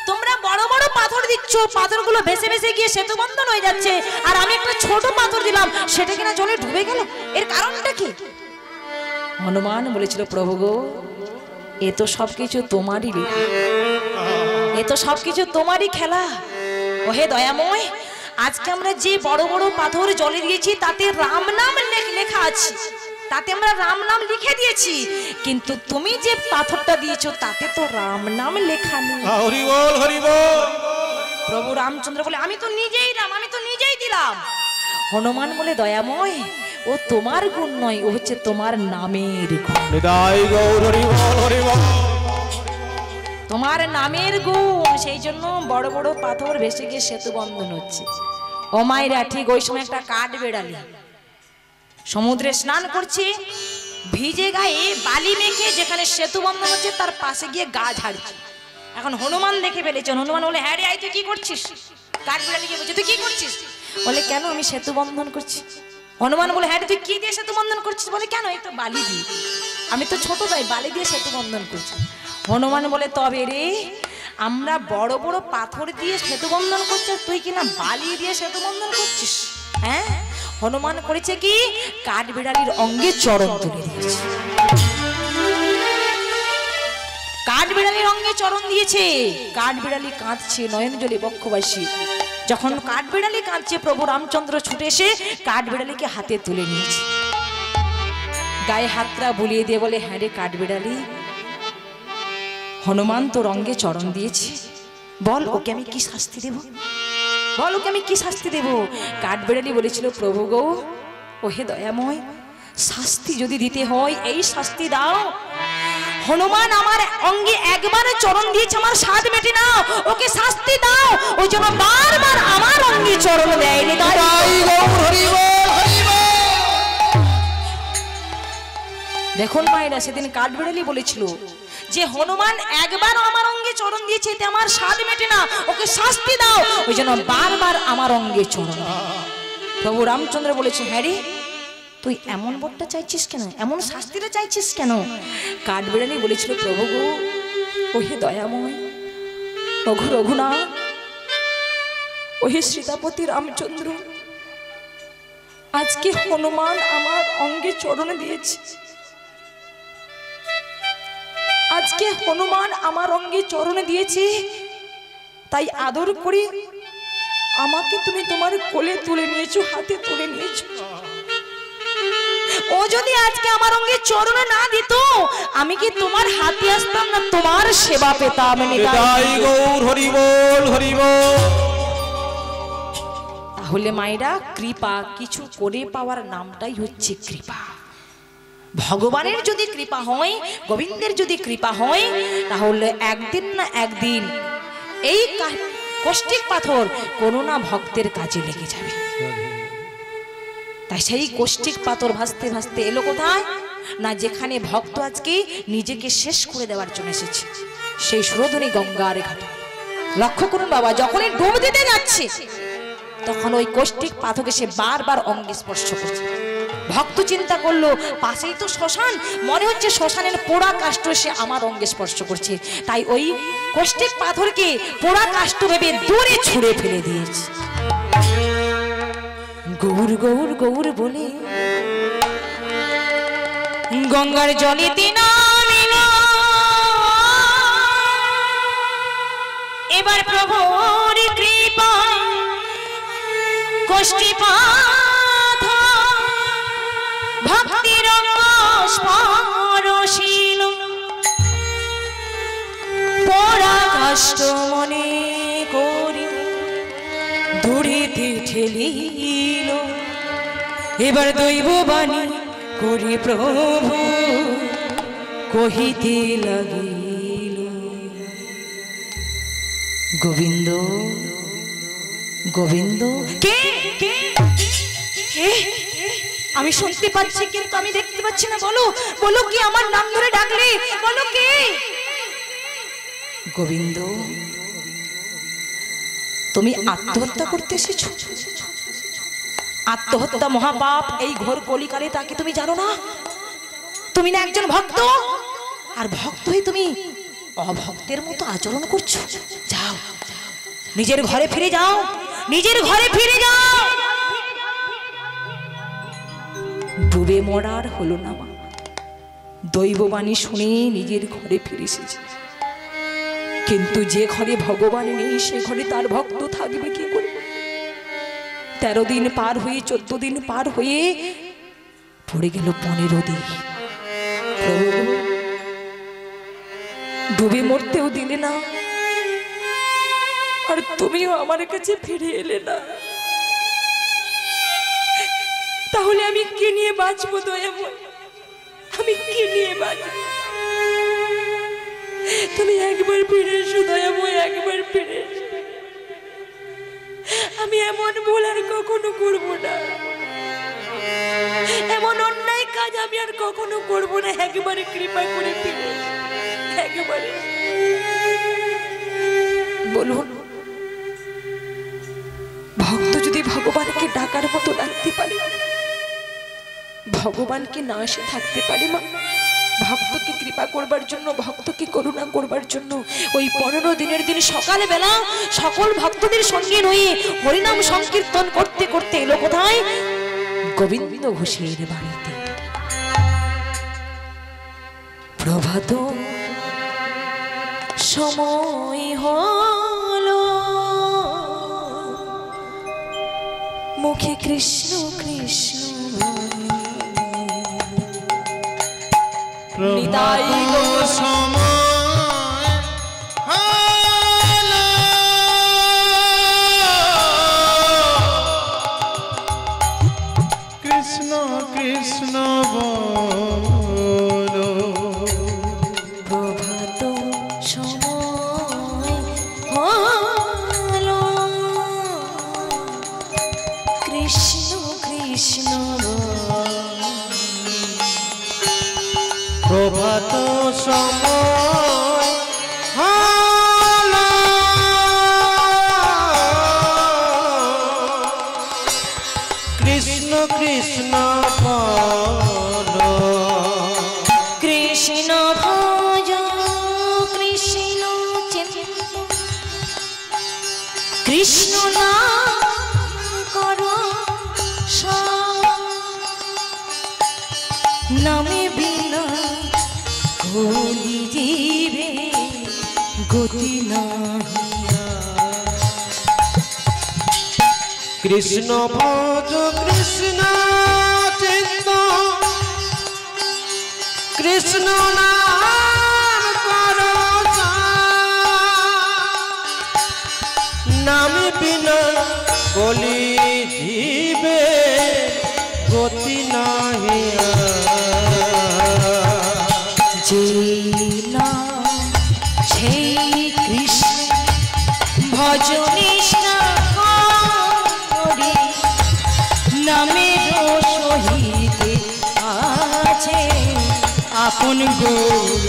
তোমরা বড় বড় পাথর দিচ্ছ, পাথরগুলো ভেসে ভেসে গিয়ে সেতু বন্ধন হয়ে যাচ্ছে, আর আমি একটা ছোট পাথর দিলাম, সেটা কিনা জলে ডুবে গেল, এর কারণটা কি? হনুমান বলেছিল, প্রভু গো, এ তো সবকিছু তোমারই লীলা, এ তো সবকিছু তোমারই খেলা। ওহে দয়াময়, আজকে আমরা যে বড় বড় পাথর জলে দিয়েছি, তাতে রাম নাম লেখা আছে, তাতে আমরা রাম নাম লিখে দিয়েছি, কিন্তু তুমি যে পাথরটা দিয়েছো তাতে তো রাম নাম লেখা নেই। হরি বল, হরি বল। প্রভু রামচন্দ্র বলে, আমি তো নিজেই রাম, আমি তো নিজেই দিলাম। হনুমান বলে, দয়াময়, ও তোমার গুণ নয়, ও হচ্ছে তোমার নামের গুণ। নিতাই গৌর হরি বল, হরি বল। তোমার নামের গুণ, সেই জন্য বড় বড় পাথর ভেসে গিয়ে সেতু বন্ধন হচ্ছে। ও মায়েরা, ঠিক ওই সময় একটা কাঠ বেড়ালি সমুদ্রে স্নান করছে, ভিজে গায়ে বালি মেখে যেখানে সেতু বন্ধন হচ্ছে তার পাশে গিয়ে গা ঝাড়ছে। এখন হনুমান দেখে ফেলেছেন। হনুমান বলে, হ্যাঁ রে, আই তুই কি করছিস? কাঠ বেড়ালিকে বলছে, তুই কি করছিস? বলে, কেন? আমি সেতু বন্ধন করছি। হনুমান বলে, হ্যাঁ তুই কি দিয়ে সেতু বন্ধন করছিস? বলে, কেন? এই তো বালি দিয়ে। আমি তো ছোট ভাই, বালি দিয়ে সেতু বন্ধন করছি। হনুমান বলে, তবে রে, আমরা বড় বড় পাথর দিয়ে সেতু বন্ধন করছি, তুই কিনা বালি দিয়ে সেতু বন্ধন করছিস? হ্যাঁ, হনুমান করেছে কি? কাঠ বিড়ালির অঙ্গে চরণ তুলে দিয়েছে। কাঠ বিড়ালির অঙ্গে চরণ দিয়েছে। কাঠ বিড়ালি কাঁদছে, নয়ন জলে বক্ষবাসী। যখন কাঠ বিড়ালি কাঁদছে, প্রভু রামচন্দ্র ছুটে এসে কাঠ বিড়ালিকে হাতে তুলে নিয়েছে, গায়ে হাতটা বুলিয়ে দিয়ে বলে, হ্যাঁ রে কাঠ বিড়ালি, হনুমান তোর অঙ্গে চরণ দিয়েছে, বল ওকে আমি কি শাস্তি দেব? বল ওকে আমি কি শাস্তি দেব? কাঠ বিড়ালি বলেছিল, প্রভু গো, ওহে দয়াময়, শাস্তি যদি দিতে হয় এই শাস্তি দাও। হনুমান আমার অঙ্গে একবারে চরণ দিয়েছে, আমার স্বাদ মেটে না, ওকে শাস্তি দাও। ওই জন্য বারবার আমার অঙ্গে চরণ দেয়। দেখুন মায়েরা, সেদিন কাঠ বিড়ালি বলেছিল যে হনুমান একবার আমার অঙ্গে চরণ দিয়েছে, এতে আমার স্বাদ মেটে না, ওকে শাস্তি দাও। ওই জন্য বারবার আমার অঙ্গে চরণ। প্রভু রামচন্দ্র বলেছে, হ্যাঁ রে, তুই এমন বরটা চাইছিস কেন? এমন শাস্তিটা চাইছিস কেন? কাঠ বিড়ালি বলেছিল, প্রভু গো, ওহে দয়াময়, রঘু রঘুনাথ, ওহে সীতাপতি রামচন্দ্র, আজকে হনুমান আমার অঙ্গে চরণ দিয়েছে, আজকে হনুমান আমার অঙ্গে চরণ দিয়েছে, তাই আদর করে আমাকে তুমি তোমার কোলে তুলে নিয়েছো, হাতে তুলে নিয়েছো। ও যদি আজকে আমার অঙ্গে চরণ না দিত, আমি কি তোমার হাতে আসতাম না, তোমার সেবা পেতাম? নিতাই গৌর হরি বল, হরি বল। তাহলে মায়েরা, কৃপা কিছু করে পাওয়ার নামটাই হচ্ছে কৃপা। ভগবানের যদি কৃপা হয়, গোবিন্দের যদি কৃপা হয়, তাহলে একদিন না একদিন এই কষ্টিক পাথর কোনো না ভক্তের কাজে লেগে যাবে। তাই সেই কষ্টিক পাথর ভাসতে ভাসতে এলো কোথায়? না যেখানে ভক্ত আজকে নিজেকে শেষ করে দেওয়ার জন্য এসেছে। সেই সুরধনী গঙ্গার ঘাটে। লক্ষ্য করুন বাবা, যখনই ডুব দিতে যাচ্ছে তখন ওই কষ্টিক পাথরকে সে বারবার অঙ্গে স্পর্শ করছে। ভক্ত চিন্তা করলো পাশেই তো শ্মশান, মনে হচ্ছে শ্মশানের পোড়া কাষ্ঠ সে আমার অঙ্গে স্পর্শ করছে, তাই ওই কষ্টিক পাথরকে পোড়া কাষ্ঠ ভেবে দূরে ছুঁড়ে ফেলে দিয়েছে। গৌর গৌর গৌর বলে গঙ্গার জলে নামিল। এবার প্রভুর কৃপায় কষ্টি পাথর ভক্তির স্পর্শিল, পোড়া কাষ্ঠ মনে করি দূরেতে ঠেলিল। এবার দৈববাণী করি প্রভু কহিতে লাগিল, গোবিন্দ গোবিন্দ। কে কে কে? আমি শুনতে পাচ্ছি কিন্তু আমি দেখতে পাচ্ছি না। বলো বলো, কি আমার নাম ধরে ডাকলে? বলো কে? গোবিন্দ, তুমি আত্মহত্যা করতে এসেছো? আত্মহত্যা মহাপাপ, এই ঘোর কলিকালে, তাকে তুমি জানো না? তুমি না একজন ভক্ত, আর ভক্ত হয়ে তুমি অভক্তের মতো আচরণ করছো। যাও, নিজের ঘরে ফিরে যাও, নিজের ঘরে ফিরে যাও। ডুবে মরার হলো না মা, দৈববাণী শুনে নিজের ঘরে ফিরে এসেছে। কিন্তু যে ঘরে ভগবান নেই সে ঘরে তার ভক্ত থাকবে কি করে? 13 দিন পার হয়ে 14 দিন পার হয়ে পড়ে গেল 15 দিন। ডুবে মরতেও দিলে না, আর তুমিও আমার কাছে ফিরে এলে না। তাহলে আমি কি নিয়ে বাঁচবো দয়াময়? আমি কি নিয়ে বাঁচবো? তুমি একবার ফিরে এসো দয়াময়, একবার ফিরে এসো। আমি এমন ভুল আর কখনো করবো না, এমন অন্যায় কাজ আমি আর কখনো করবো না। একবারে কৃপা করে ফিরে এসো, একবারে। বলুন, ভক্ত যদি ভগবানকে ডাকার মতো ডাকতে পারে, ভগবানকে না এসে থাকতে পারে মা? ভক্তকে কৃপা করবার জন্য, ভক্তকে করুণা করবার জন্য ওই 15 দিনের দিন সকালবেলা সকল ভক্তদের সঙ্গে রয়ে হরিনাম সংকীর্তন করতে করতে এলো কোথায়? গোবিন্দ ঘোষের বাড়িতে। প্রভাত সময় হলো, মুখে কৃষ্ণ কৃষ্ণ নিতাই গৌর সময় হলো, কৃষ্ণ কৃষ্ণ বলো। প্রভাত সময় হলো, কৃষ্ণ কৃষ্ণ প্রভাত সময় হলো, কৃষ্ণ কৃষ্ণ বলো। কৃষ্ণ ভজ কৃষ্ণ চিন্ত, কৃষ্ণ নাম করো নামে বিনা কলি জীবে গতি না। কৃষ্ণ ভজ কৃষ্ণ চিন্ত, কৃষ্ণ নাম করো নাম বিনা কলি জীবে গতি নাহি। যেই নাম সেই কৃষ্ণ ভজ নিষ্ঠা করি, নামের সহিতে আছে আপন গৌর।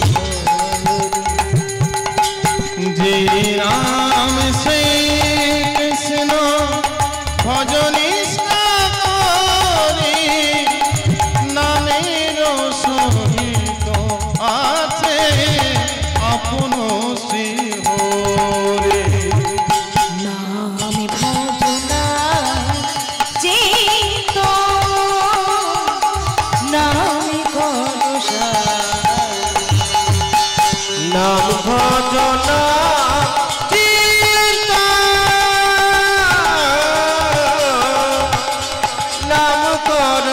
ভজনা চিন্তা নাম কর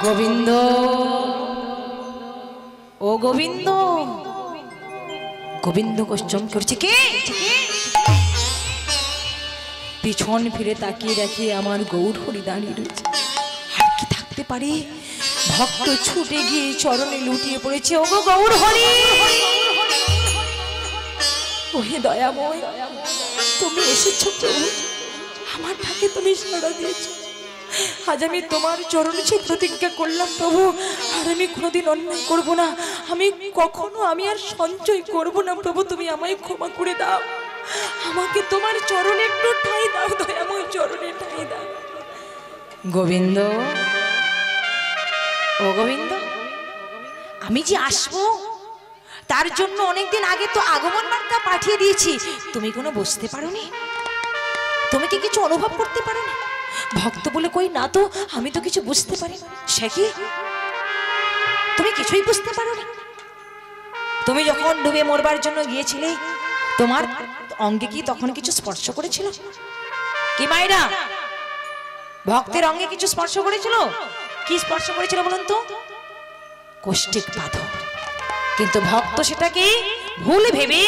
গোবিন্দ, ও গোবিন্দ, গোবিন্দ কোশ্চন করছে কে? পিছন ফিরে তাকিয়ে দেখে আমার গৌর হরি দাঁড়িয়ে রয়েছে। আর কি থাকতে পারে? ভক্ত ছুটে গিয়ে চরণে লুটিয়ে পড়েছে। ও গো গৌর হরি, ওহে দয়াময়, তুমি এসেছো প্রভু, আমার ডাকে তুমি সাড়া দিয়েছো। আজ আমি তোমার চরণে সে প্রতিজ্ঞা করলাম প্রভু, আর আমি কোনোদিন অন্যায় করব না, আমি কখনো আমি আর সঞ্চয় করব না প্রভু, তুমি আমায় ক্ষমা করে দাও, আমাকে তোমার চরণে একটু ঠাঁই দাও, দয়াময় চরণে ঠাঁই দাও। গোবিন্দ, ও গোবিন্দ, আমি যে আসবো তার জন্য অনেকদিন আগে তো আগমন বার্তা পাঠিয়ে দিয়েছি, তুমি কোনো বুঝতে পারোনি? তুমি কি কিছু অনুভব করতে পারোনি? ভক্ত বলে কই না তো, আমি তো কিছু বুঝতে পারি না। সে কি, তুমি কিছুই বুঝতে পারোনি? তুমি যখন ডুবে মরবার জন্য গিয়েছিলে, তোমার অঙ্গে কি তখন কিছু স্পর্শ করেছিল? কি মায়েরা, ভক্তের অঙ্গে কিছু স্পর্শ করেছিল? কি স্পর্শ করেছিল বলুন তো? কষ্টিক পাথর। কিন্তু ভক্ত সেটাকে ভুল ভেবে,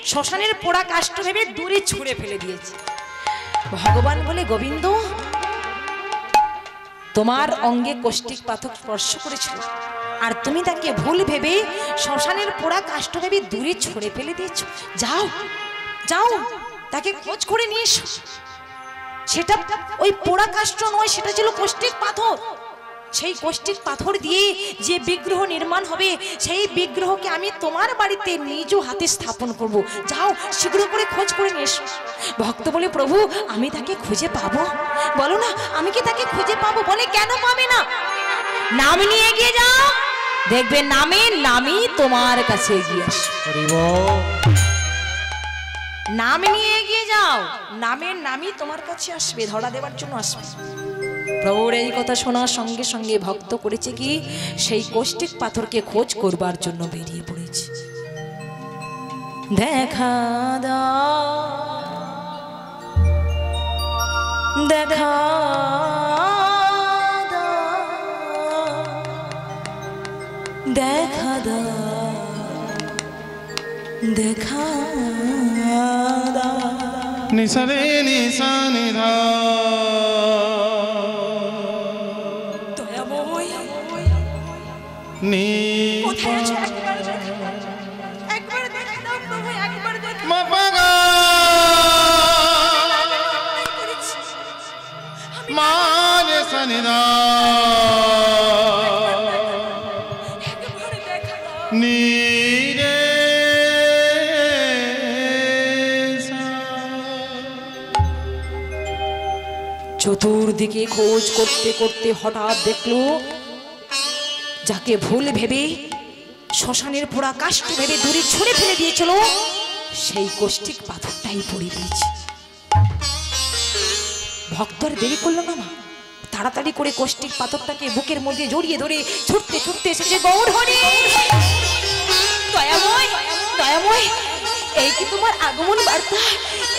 শ্মশানের পোড়া কাষ্ঠ ভেবে দূরে ছুঁড়ে ফেলে দিয়েছে। ভগবান বলে গোবিন্দ, তোমার অঙ্গে কষ্টিক পাথর স্পর্শ করেছিল, আর তুমি তাকে ভুল ভেবে শ্মশানের পোড়া কাষ্ঠ ভেবে দূরে ছুঁড়ে ফেলে দিয়েছো। যাও যাও, তাকে খোঁজ করে নিয়ে এসো। সেটা ওই পোড়া কাষ্ঠ নয়, সেটা ছিল কষ্টিক পাথর। সেই কষ্টিক পাথর দিয়ে যে বিগ্রহ নির্মাণ হবে, সেই বিগ্রহকে আমি তোমার বাড়িতে নিজ হাতে স্থাপন করব। যাও শীঘ্র করে খোঁজ করে নিয়ে এসো। ভক্ত বলে প্রভু, আমি তাকে খুঁজে পাবো? বলো না, আমি কি তাকে খুঁজে পাবো? বলে কেন পাবে না? নাম নিয়ে এগিয়ে যাও, দেখবে নামে নামই তোমার কাছে এগিয়ে আসে। নাম নিয়ে এগিয়ে যাও, নামের নামই তোমার কাছে আসবে, ধরা দেওয়ার জন্য আসবে। প্রভুর এই কথা শোনার সঙ্গে সঙ্গে ভক্ত করেছে কি, সেই কষ্টিক পাথরকে খোঁজ করবার জন্য বেরিয়ে পড়েছে। দেখা দাও, দেখা দাও, দেখা দাও, দেখা দাও। নিসারে নিসা নিধা নি কোথায় আছো? একবার দেখা দাও প্রভু, একবার দেখা। মাপাগা মানে সানিধা নীরে চতুর্দিকে খোঁজ করতে করতে হঠাৎ দেখলো, যাকে ভুল ভেবে শ্মশানের পোড়া কাষ্ঠ ভেবে দূরে ছুঁড়ে ফেলে দিয়েছিল, সেই কষ্টিক পাথরটাই পড়ে দিয়েছে। ভক্তর দেরি করলো না, মা তাড়াতাড়ি করে কষ্টিক পাথরটাকে বুকের মধ্যে জড়িয়ে ধরে ছুটতে ছুটতে এসেছে। গৌর হরি, দয়াময়, দয়াময়, এই কি তোমার আগমন বার্তা?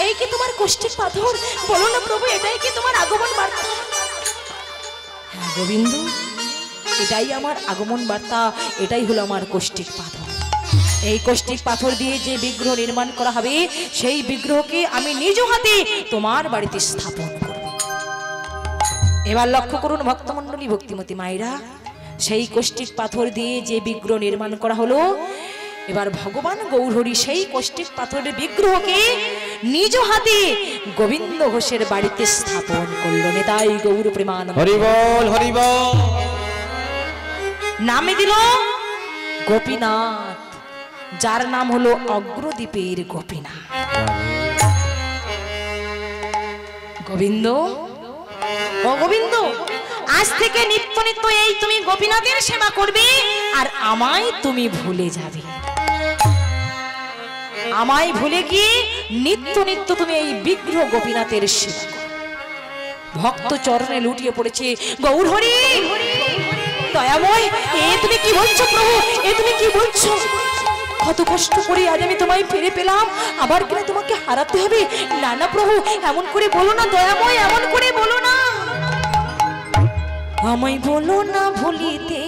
এই কি তোমার কষ্টিক পাথর? বলো না প্রভু, এটাই কি তোমার আগমন বার্তা? হ্যাঁ গোবিন্দ, এটাই আমার আগমন বার্তা, এটাই হলো আমার কষ্টিক পাথর। এই কষ্টিক পাথর দিয়ে যে বিগ্রহ নির্মাণ করা হবে, সেই বিগ্রহকে আমি নিজ হাতে তোমার বাড়িতে স্থাপন করব। এবার লক্ষ্য করুন ভক্তমণ্ডলী, ভক্তিমতী মায়েরা, সেই কষ্টিক পাথর দিয়ে যে বিগ্রহ নির্মাণ করা হলো, এবার ভগবান গৌরহরি সেই কষ্টিক পাথরের বিগ্রহকে নিজ হাতে গোবিন্দ ঘোষের বাড়িতে স্থাপন করলো। নেতাই গৌর প্রেমান হরি বল, হরি বল। নামে দিল গোপীনাথ, যার নাম হলো অগ্রদ্বীপের গোপীনাথ। গোবিন্দ ও গোবিন্দ, আজ থেকে নিত্য নিত্য এই তুমি গোপীনাথের সেবা করবে আর আমায় তুমি ভুলে যাবে। আমায় ভুলে গিয়ে নিত্য নিত্য তুমি এই বিগ্রহ গোপীনাথের সেবা করো। ভক্ত চরণে লুটিয়ে পড়েছে, গৌর হরি দয়াময়, এ তুমি কি বলছো প্রভু, এ তুমি কি বলছো? কত কষ্ট করে আজ আমি তোমায় ফিরে পেলাম, আবার কিনা তোমাকে হারাতে হবে? না না প্রভু, এমন করে বলো না দয়াময়, এমন করে বলো না। আমায় বলো না ভুলিতে,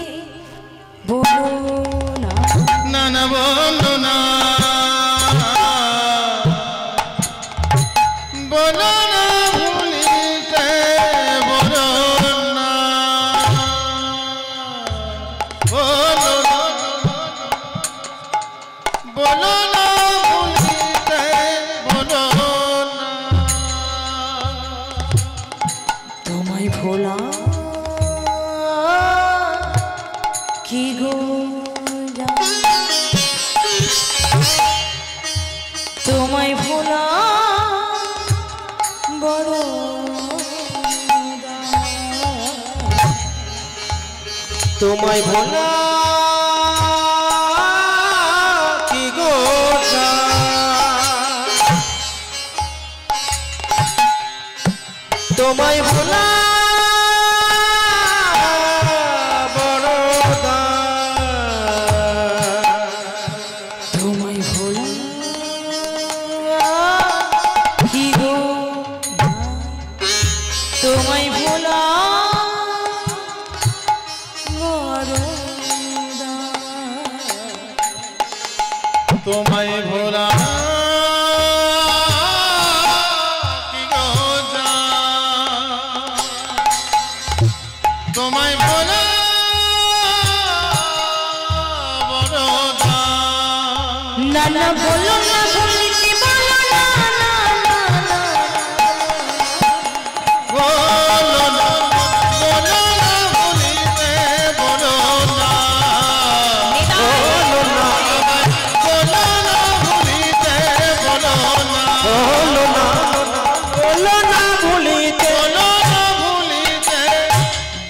বলো না, না না বলো না, বলো না ভুলিতে, বলো না, বলো না, বলো না ভুলিতে, বলো না। তোমায় ভোলা কি গো তোমায় ভোলা বড় তোমায় ভোলা কি গো তোমায় ভোলা বড় তোমায় ভোলা কি গো তোমায় ভোলা তোমায় ভোলা কি গো যা, তোমায় ভোলা বড় যা। না না বলো না ভুলিতে, বলো না, বলো না, বলো না ভুলিতে, বলো না, বলো না, বলো না ভুলিতে, বলো না, বলো না, বলো না ভুলিতে, বলো না ভুলিতে।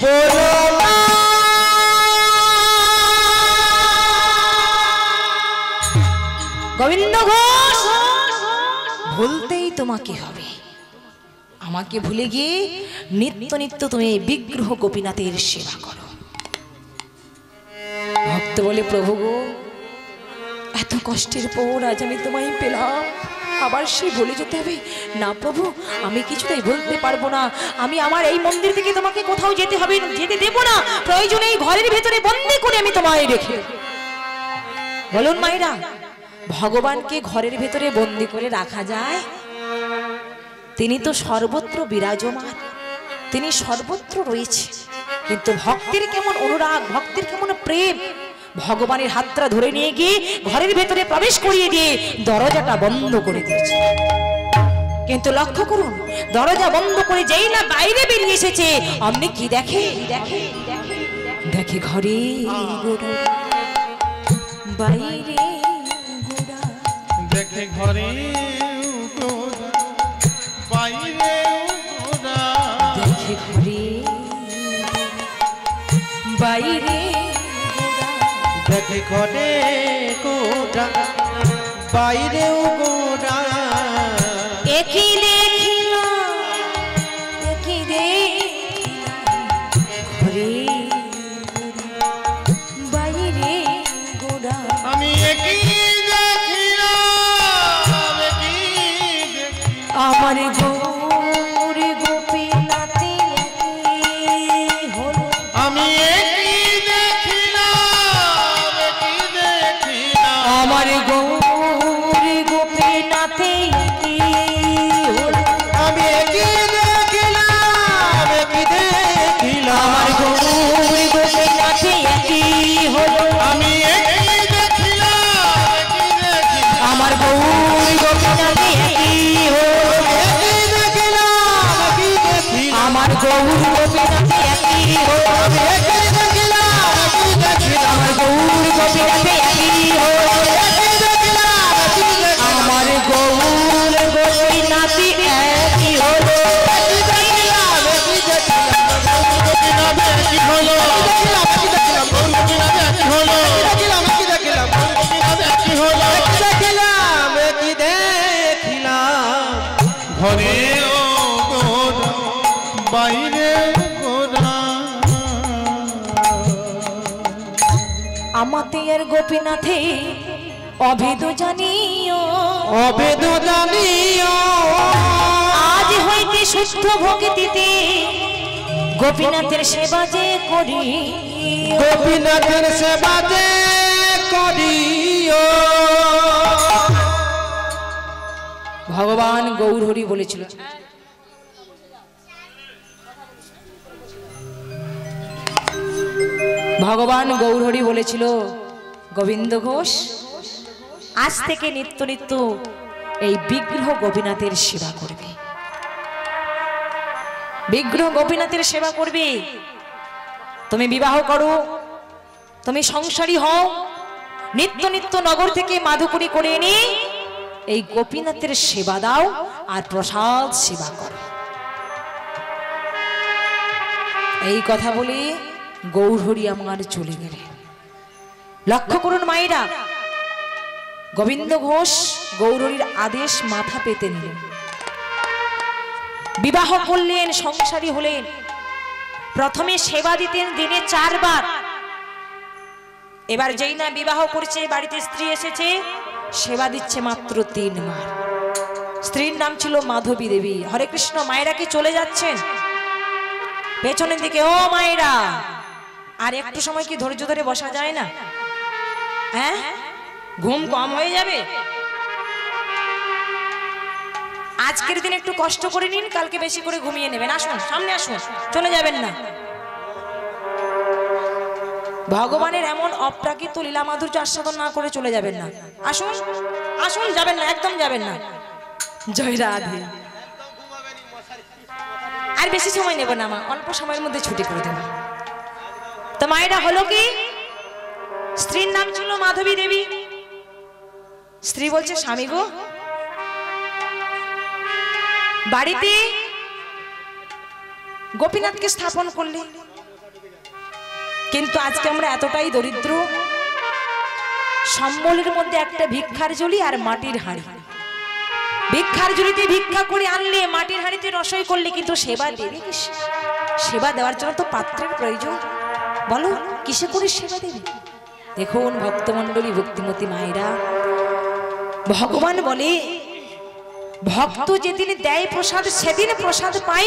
বলো না। গোবিন্দ ঘোষ, ভুলতেই তোমাকে হবে। আমাকে ভুলে গিয়ে নিত্য নিত্য তুমি এই বিগ্রহ গোপীনাথের সেবা করো। ভক্ত বলে, প্রভু গো, এত কষ্টের পর আজ আমি তোমায় পেলাম, আবার সে বলে যেতে হবে? না প্রভু, আমি কিছুতেই বলতে পারবো না। আমি আমার এই মন্দির থেকে তোমাকে কোথাও যেতে হবে, যেতে দেবো না। প্রয়োজনে এই ঘরের ভেতরে বন্দি করে আমি তোমায় রেখে। বলুন মায়েরা, ভগবানকে ঘরের ভেতরে বন্দি করে রাখা যায়? তিনি তো সর্বত্র বিরাজমান, তিনি সর্বত্র রয়েছে। কিন্তু ভক্তের কেমন অনুরাগ, ভক্তের কেমন প্রেম, ভগবানের হাতটা ধরে নিয়ে গিয়ে ঘরের ভেতরে প্রবেশ করিয়ে দিয়ে দরজাটা বন্ধ করে দিয়েছে। কিন্তু লক্ষ্য করুন, দরজা বন্ধ করে যেই না বাইরে বেরিয়ে এসেছে, অমনি কি দেখে? দেখে ঘরে গোড়া, বাইরে গোড়া, দেখে ঘরে গোড়া, বাইরে গোড়া, দেখে ঘরে বাইরে গোড়া, দেখে ঘরে গোড়া, বাইরেও গোড়া। একই দেখিলাম, একই দেখিলাম, ঘরে গোড়া, বাইরে গোড়া। আমি একই দেখিলাম, একই দেখিলাম। আমার গৌর গোপীনাথে একই হলো, আমি একই দেখিলাম, একই দেখিলাম। আমার গৌর গোপীনাথে একই হলো, আমি একই দেখিলাম, একই দেখিলাম। আমার গৌর গোপীনাথে একই হলো, আমি একই দেখিলাম, একই দেখিলাম। আমার গৌর গোপীনাথে একই হলো, একই দেখিলাম, একই দেখিলাম। আমার গৌর গোপীনাথে একই হলো, একই দেখিলাম, একই দেখিলাম। আমার গৌর গোপীনাথে একই হলো, একই দেখিলাম, একই দেখিলাম। আমার গৌর গোপীনাথে একই হলো, একই দেখিলাম, একই দেখিলাম। ঘরে গোরা বাইরে গোরা আমাদের গোপীনাথে অভেদ জানিও অভেদ জানিও আজ হইতে শুদ্ধ ভক্তিতে গোপীনাথের সেবা যে করি গোপীনাথের সেবা যে করিও। ভগবান গৌরহরি বলেছিল ভগবান গৌরহরি বলেছিল গোবিন্দ ঘোষ আজ থেকে নিত্য নিত্য এই বিগ্রহ গোপীনাথের সেবা করবে, বিগ্রহ গোপীনাথের সেবা করবে। তুমি বিবাহ করো, তুমি সংসারী হও, নিত্য নিত্য নগর থেকে মাধুকরী করে এনে এই গোপীনাথের সেবা দাও আর প্রসাদ সেবা করো। এই কথা বলে গৌরহরি আমার চলে গেলেন। লক্ষ্য করুন মায়েরা, গোবিন্দ ঘোষ গৌরহরির আদেশ মাথা পেতে নিলেন, বিবাহ করলেন, সংসারী হলেন। প্রথমে সেবা দিতেন দিনে 4 বার, এবার যেই না বিবাহ করছে, বাড়িতে স্ত্রী এসেছে, সেবা দিচ্ছে মাত্র 3 বার। স্ত্রীর নাম ছিল মাধবী দেবী। হরে কৃষ্ণ। মায়েরা কি চলে যাচ্ছেন পেছনের দিকে? ও মায়েরা, আর একটু সময় কি ধৈর্য ধরে বসা যায় না? হ্যাঁ, ঘুম কম হয়ে যাবে। আজকের দিন একটু কষ্ট করে নিন, কালকে বেশি করে ঘুমিয়ে নেবেন। আসুন, সামনে আসুন, চলে যাবেন না। ভগবানের এমন অপ্রাকৃত লীলা মাধুর্য আস্বাদন না করে চলে যাবেন না। আসুন আসুন, যাবেন না, একদম যাবেন না। জয় রাধে। আর বেশি সময় নেব না মা, অল্প সময়ের মধ্যে ছুটি করে দেব। তো মায়েরা হলো কি, স্ত্রীর নাম ছিল মাধবী দেবী। স্ত্রী বলছে, স্বামী গো, বাড়িতে গোপীনাথকে স্থাপন করলে, কিন্তু আজকে আমরা এতটাই দরিদ্র, সম্বলের মধ্যে একটা ভিক্ষার ঝুলি আর মাটির হাঁড়ি। ভিক্ষার ঝুলিতে ভিক্ষা করে আনলে, মাটির হাঁড়িতে রসই করলে, কিন্তু সেবা দেবে কিসে? সেবা দেওয়ার জন্য তো পাত্রের প্রয়োজন। বলো কিসে করে সেবা দেবে? দেখুন ভক্তমণ্ডলী, ভক্তিমতী মায়েরা, ভগবান বলে ভক্ত যেদিন দেয় প্রসাদ সেদিন প্রসাদ পাই,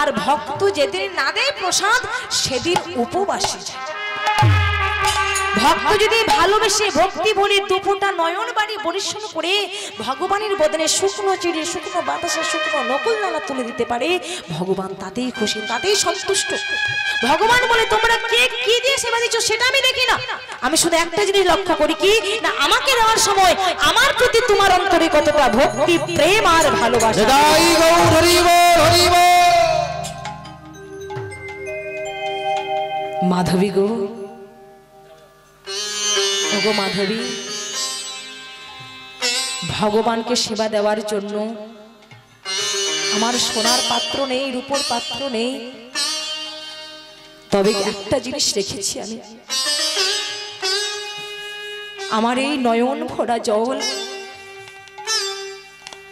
আর ভক্ত যেদিন না দেয় প্রসাদ সেদিন উপবাসে যায়। ভক্ত যদি ভালোবেসে ভক্তি ভরে দুপুরটা নয়ন বাড়ি পরিশ্রম করে ভগবানের বদনে শুকনো চিড়ে, শুকনো বাতাসে, শুকনো নকুল নালা তুলে দিতে পারে, ভগবান তাতেই খুশি, তাতেই সন্তুষ্ট। ভগবান বলে তোমরা কে কি দিয়ে সেবা দিচ্ছ সেটা আমি দেখি না, আমি শুধু একটা জিনিস লক্ষ্য করি, কি না আমাকে দেওয়ার সময় আমার প্রতি তোমার অন্তরে কতটা ভক্তি, প্রেম আর ভালোবাসা। জয় গৌর হরি বল, হরি বল। মাধবী গো, ওগো মাধবী, ভগবানকে সেবা দেওয়ার জন্য আমার সোনার পাত্র নেই, রূপোর পাত্র নেই, তবে একটা জিনিস রেখেছি আমি, আমার এই নয়ন ভরা জল।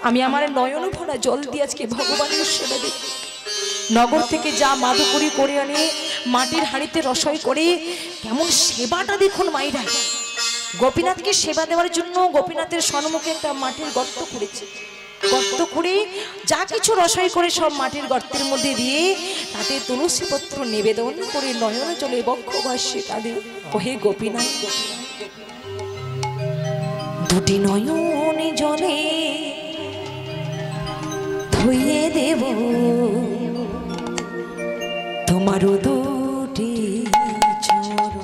আমি আমার নয়ন ভরা জল দিয়ে আজকে ভগবানের সেবা দেব। নগর থেকে যা মাধুকরী করে আনে, মাটির হাঁড়িতে রসই করে, কেমন সেবাটা দেখুন মায়েরা। গোপীনাথকে সেবা দেওয়ার জন্য গোপীনাথের সম্মুখে একটা মাটির গর্ত করেছে, গর্ত করে যা কিছু রসই করে সব মাটির গর্তের মধ্যে দিয়ে তাতে তুলসী পত্র নিবেদন করে নয়ন জলে বক্ষ ভাসে কাঁদে, ওহে গোপীনাথ, দুটি নয়ন জলে ধুইয়ে দেব তোমারও দুটি চরণ।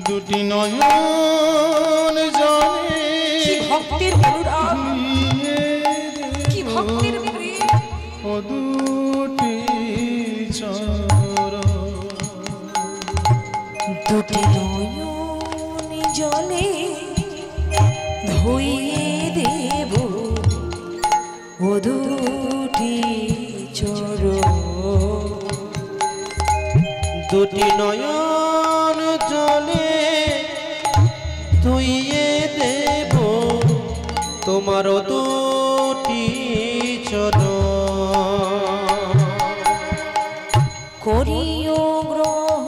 দুটি নয়ন জলে কি ভক্তির অনুরাগ, কি ভক্তির প্রেম। ও দুটি চরণ দুটি নয়ন জলে ধুইয়ে দেব ও দুটি চরণ। দুটি নয়ন জলে ধুইয়ে দেব তোমার দুটি চরণ করিও গ্রহ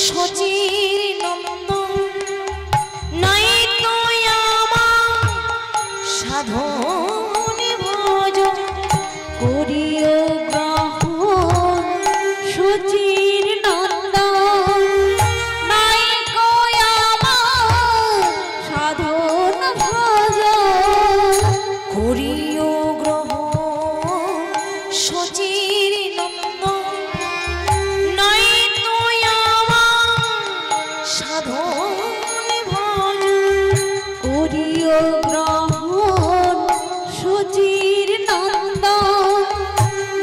সচির নন্দন নাই তো আমার সাধন ভজ করিও গ্রহ সুচির নন্দন নাই কই আমার সাধন ভজ করিও গ্রহ সচির নন্দন নাই তো আমার সাধন ভজ করিও গ্রহণ সুচির নন্দন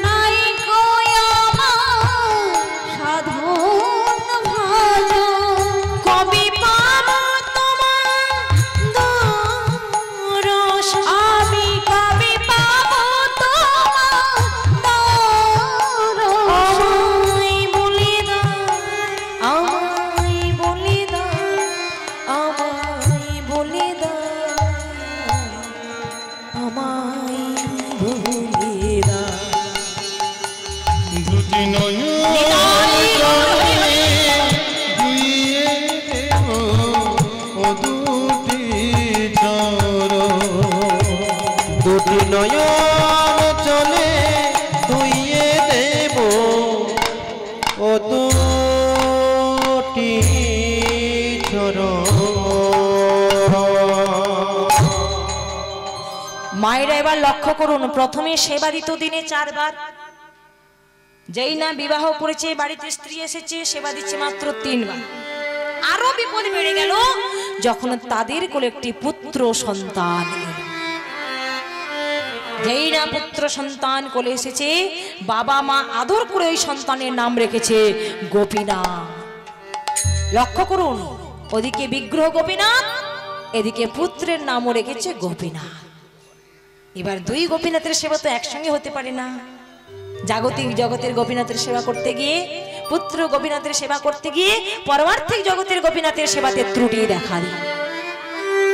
নাই কই আমার সাধন ভজ কবি পাব তোমার দরস আমি কবি পাব তোমার দরস আমায় বলে দাও আমায় বলে দাও আমায় বলে দাও আমায় বলে দাও দুটি নয়ন জলে ধুইয়ে দেব ও দুটি চরণ দুটি নয়ন চলে ধুইয়ে দেব ও দুটি চরণ মায়েরা এবার লক্ষ্য করুন, প্রথমে সেবা দিত দিনে 4 বার। যেই না বিবাহ করেছে, বাড়িতে স্ত্রী এসেছে, সেবা দিচ্ছে মাত্র 3 বার। আরো বিপদ বেড়ে গেল যখন তাদের কোলে একটি পুত্র সন্তান এলো। যেই না পুত্র সন্তান কোলে এসেছে, বাবা মা আদর করে ওই সন্তানের নাম রেখেছে গোপীনাথ। লক্ষ্য করুন, ওদিকে বিগ্রহ গোপীনাথ, এদিকে পুত্রের নামও রেখেছে গোপীনাথ। এবার 2 গোপীনাথের সেবা তো একসঙ্গে হতে পারে না। জাগতিক জগতের গোপীনাথের সেবা করতে গিয়ে, পুত্র গোপীনাথের সেবা করতে গিয়ে পারমার্থিক জগতের গোপীনাথের সেবাতে ত্রুটি দেখা দেয়।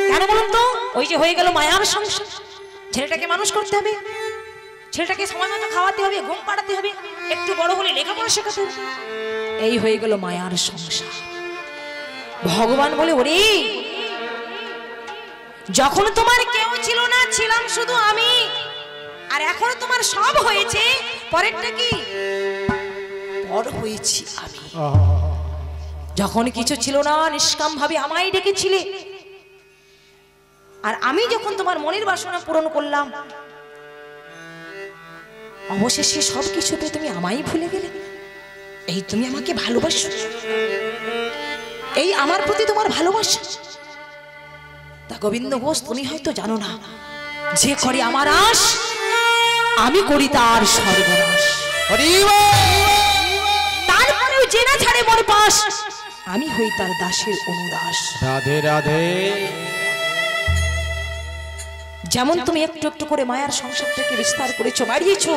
কেন বলুন তো? ওই যে হয়ে গেল মায়ার সংসার। ছেলেটাকে মানুষ করতে হবে, ছেলেটাকে সময় মতো খাওয়াতে হবে, ঘুম পাড়াতে হবে, একটু বড় হলে লেখাপড়া শেখাতে হবে। এই হয়ে গেল মায়ার সংসার। ভগবান বলে, ওরে যখন তোমার কেউ ছিল না, ছিলাম শুধু আমি, আর এখন তোমার সব হয়েছে, পরেরটা কি? পর হয়েছি আমি। যখন কিছু ছিল না, নিষ্কাম ভাবে আমায় ডেকেছিলে, আর আমি যখন তোমার মনের বাসনা পূরণ করলাম, অবশেষে সব কিছু পেয়ে তুমি আমায় ভুলে গেলে। এই তুমি আমাকে ভালোবাসো, এই আমার প্রতি তোমার ভালোবাসা। তা গোবিন্দ ঘোষ, তুমি হয়তো জানো না, যে করে আমার আশ, আমি করি তার সর্বনাশ। তারপরেও যে না ছাড়ে মোর পাশ, আমি হই তার দাসের অনুদাস। রাধে রাধে। যেমন তুমি একটু একটু করে মায়ার সংসারটাকে বিস্তার করেছো, বাড়িয়েছো,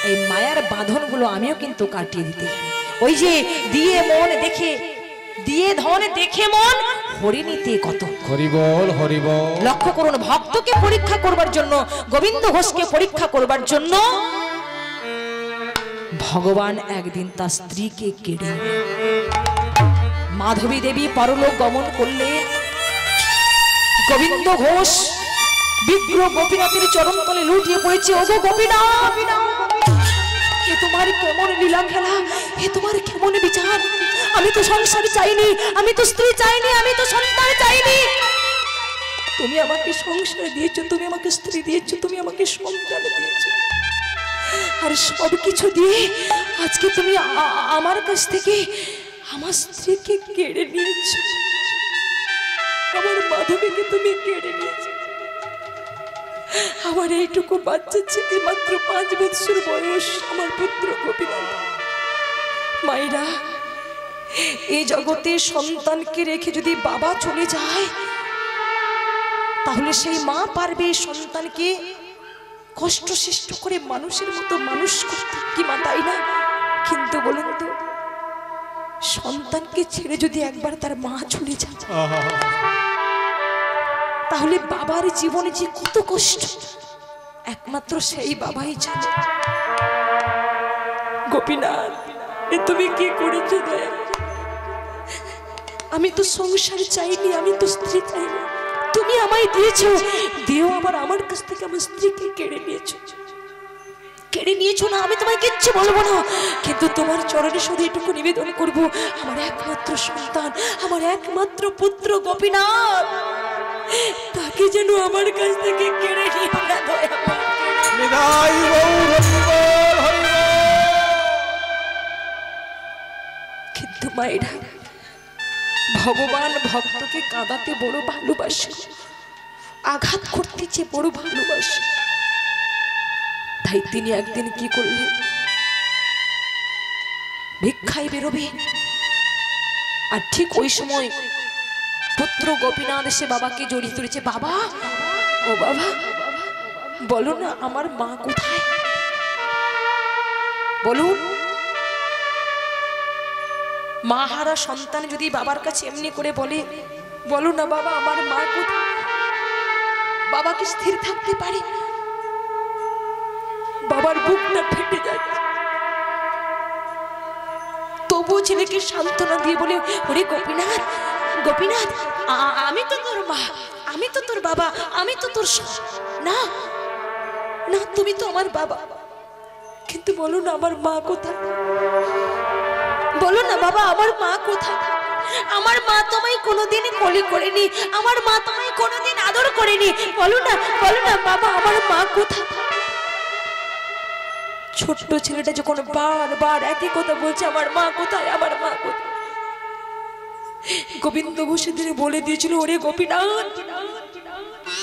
এই মায়ার বাঁধনগুলো আমিও কিন্তু কাটিয়ে দিতে জানি। ওই যে দিয়ে মন দেখে, দিয়ে ধন দেখে মন হরিণীতে কত। হরিবল হরিবল। লক্ষ্য করুন, ভক্তকে পরীক্ষা করবার জন্য, গোবিন্দ ঘোষকে পরীক্ষা করবার জন্য ভগবান একদিন তার স্ত্রীকে কেড়ে নিলেন। মাধবী দেবী পরলোক গমন করলে গোবিন্দ ঘোষ বিগ্রহ গোপীনাথের চরণতলে লুটিয়ে পড়েছে। ওগো গোপীনাথ, এ তোমার কেমন লীলা খেলা, এ তোমার কেমন বিচার? আমি তো সংসার চাইনি, আমি তো স্ত্রী চাইনি, আমি তো সন্তান চাইনি। তুমি আমাকে সংসার দিয়েছো, তুমি আমাকে স্ত্রী দিয়েছো, তুমি আমাকে সন্তান দিয়েছো, আর সব কিছু দিয়ে আজকে তুমি আমার কাছ থেকে আমার স্ত্রীকে কেড়ে নিয়েছো, আমার মাধবীকে তুমি কেড়ে নিয়েছো। আমার এইটুকু বাচ্চা ছেলে, মাত্র 5 বছর বয়স, আমার পুত্র গোপীনাথ। মায়েরা, এই জগতে সন্তানকে রেখে যদি বাবা চলে যায়, তাহলে সেই মা পারবে সন্তানকে কষ্ট সৃষ্ট করে মানুষের মতো মানুষ করতে, কি মা তাই না? কিন্তু বলুন তো, সন্তানকে ছেড়ে যদি একবার তার মা চলে যায়, তাহলে বাবার জীবনে যে কত কষ্ট একমাত্র সেই বাবাই জানে। গোপীনাথ, এ তুমি কি করেছো দয়া? আমি তো সংসার চাইনি, আমি তো স্ত্রী চাইনি, তুমি আমায় দিয়েছো, দিয়েও আবার আমার কাছ থেকে আমার স্ত্রীকে কেড়ে নিয়েছো না। আমি তোমায় কিচ্ছু বলবো না, কিন্তু তোমার চরণে শুধু এটুকু নিবেদন করব, আমার একমাত্র সন্তান, আমার একমাত্র পুত্র গোপীনাথ, তাকে যেন আমার কাছ থেকে কেড়ে নিও না দয়া। নিতাই গৌর হরি বল, হরি বল। কিন্তু মায়েরা, ভগবান ভক্তকে কাঁদাতে বড় ভালোবাসে, আঘাত করতে চেয়ে বড় ভালোবাসে। তাই তিনি একদিন কি করলেন, ভিক্ষায় বেরোবে, আর ঠিক ওই সময় পুত্র গোপীনাথ এসে বাবাকে জড়িয়ে ধরেছে। বাবা, ও বাবা, বলো না আমার মা কোথায়, বলুন। মা হারা সন্তান যদি বাবার কাছে এমনি করে বলে, বলো না বাবা আমার মা কোথায়, বাবা কি স্থির থাকতে পারে? বাবার বুকটা ফেটে যাচ্ছে, তবুও ছেলেকে সান্ত্বনা দিয়ে বলে, ওরে গোপীনাথ, গোপীনাথ, আমি তো তোর মা, আমি তো তোর বাবা, আমি তো তোর না না, তুমি তো আমার বাবা, কিন্তু বলো না আমার মা কোথায়, বলো না বাবা আমার মা কোথায়? আমার মা তোমায় কোনোদিন কোলে করেনি, আমার মা তোমায় কোনোদিন আদর করেনি, বলো না, বলো না বাবা আমার মা কোথায়? ছোট্ট ছেলেটা যখন বারবার একই কথা বলছে, আমার মা কোথায়, আমার মা কোথায়, গোবিন্দ ঘোষ দিনে বলে দিয়েছিল, ওরে গোপীনাথ,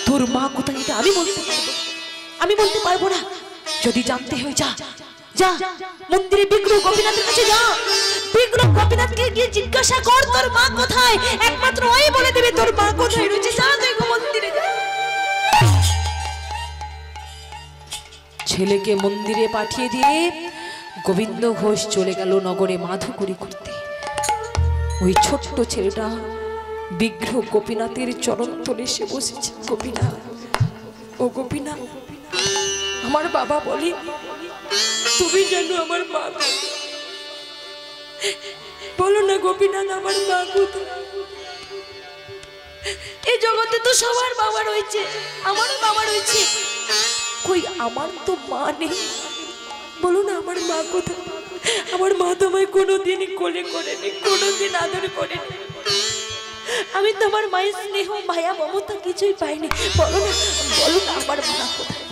তোর মা কোথায় এটা আমি বলতে পারবো, আমি বলতে পারবো না। যদি জানতে হয় যা, যা মন্দিরে বিগ্রহ গোপীনাথের কাছে যা, বিগ্রহ গোপীনাথকে গিয়ে জিজ্ঞাসা কর তোর মা কোথায়, একমাত্র ওই বলে দেবে তোর মা কোথায় রয়েছে, যা তুই মন্দিরে যা। ছেলেকে মন্দিরে পাঠিয়ে দিয়ে গোবিন্দ ঘোষ চলে গেল নগরে মাধুকরী করতে। ওই ছোট্ট ছেলেটা বিগ্রহ গোপীনাথের চরণ তলে এসে বসেছে। গোপীনাথ, ও গোপীনাথ, আমার বাবা বলে তুমি জানো আমার মা, বলো না গোপীনাথ আমার মা কোথায়? এই জগতে তো সবার বাবা রয়েছে, আমারও বাবা রয়েছে, কই আমার তো মা নেই, বলো না আমার মা কোথায়? আমার মা তোমায় কোনোদিন কোলে করেনি, কোনোদিন আদর করেনি, আমি তো আমার মায়ের স্নেহ মায়া মমতা কিছুই পাইনি, বলো না, বলো না আমার মা কোথায়?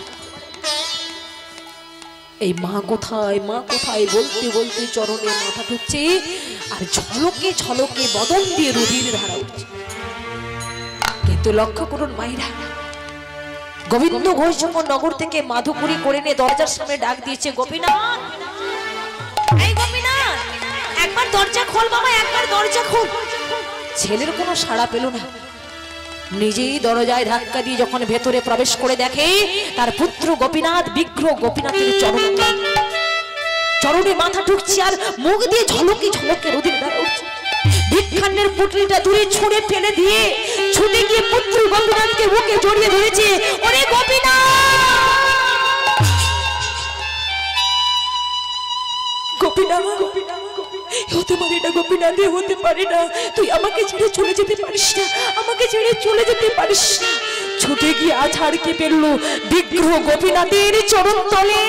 এই মা কোথায়, মা কোথায় বলতে বলতে চরণে মাথা ঠুকছে, আর ঝলকে ঝলকে বদন দিয়ে রুধির ধারা উঠছে। কিন্তু লক্ষ্য করুন মায়েরা, গোবিন্দ ঘোষ যখন নগর থেকে মাধুকরী করে নিয়ে দরজার সামনে ডাক দিয়েছে, গোপীনাথ, এই গোপীনাথ, একবার দরজা খোল বাবা, একবার দরজা খোল। ছেলের কোনো সাড়া পেল না, নিজেই দরজায় ধাক্কা দিয়ে যখন ভেতরে প্রবেশ করে দেখে তার পুত্র গোপীনাথ বিগ্রহ গোপীনাথের চরণে মাথা ঠুকছে, আর মুখ দিয়ে ঝলকে ঝলকে রোদের দ্বারা উঠছে। ভিক্ষান্নের পুটলিটা দূরে ছুঁড়ে ফেলে দিয়ে ছুটে গিয়ে পুত্র গোপীনাথকে বুকে জড়িয়ে ধরেছে, ওরে গোপীনাথ, গোপীনাথ, হতে পারে না গোপীনাথ, হতে পারে না, তুই আমাকে ছেড়ে চলে যেতে পারিস না, আমাকে ছেড়ে চলে যেতে পারিস না। ছুটে গিয়ে আছাড়কে পেরলো বিগ্রহ গোপীনাথের চরণ তলে।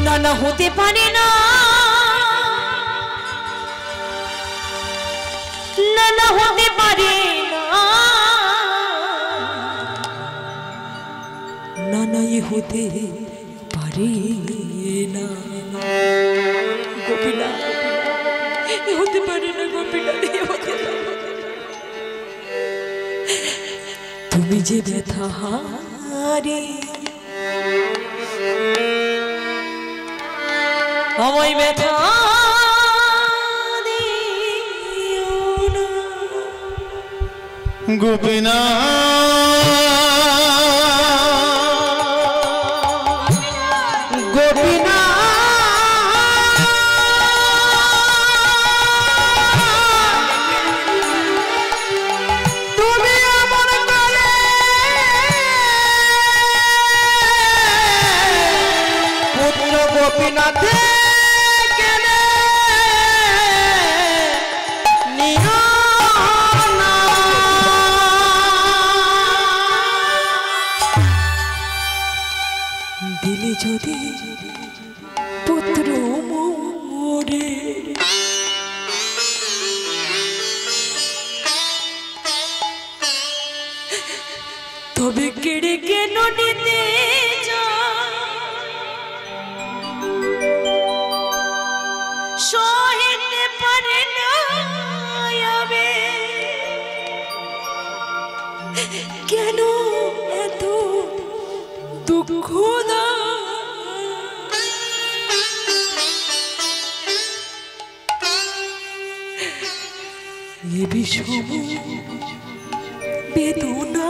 না না, হতে পারে না, না না, হতে পারে না, না না, এ হতে পারে না গোপীনাথ, হতে পারে না গোপীনাথ, হতে পারে। তুমি যে ব্যথা হারে আমায় ব্যথা দিও না গোপীনাথ, গোপীনাথ, তুমি আমার গোপীনাথ কেনে নিও না দিলে যদি পুত্র মোরে তবে কেড়ে কেন নিতে সহিতে পারে না আবে কেন এত দুঃখ দা এ বিষম বেদনা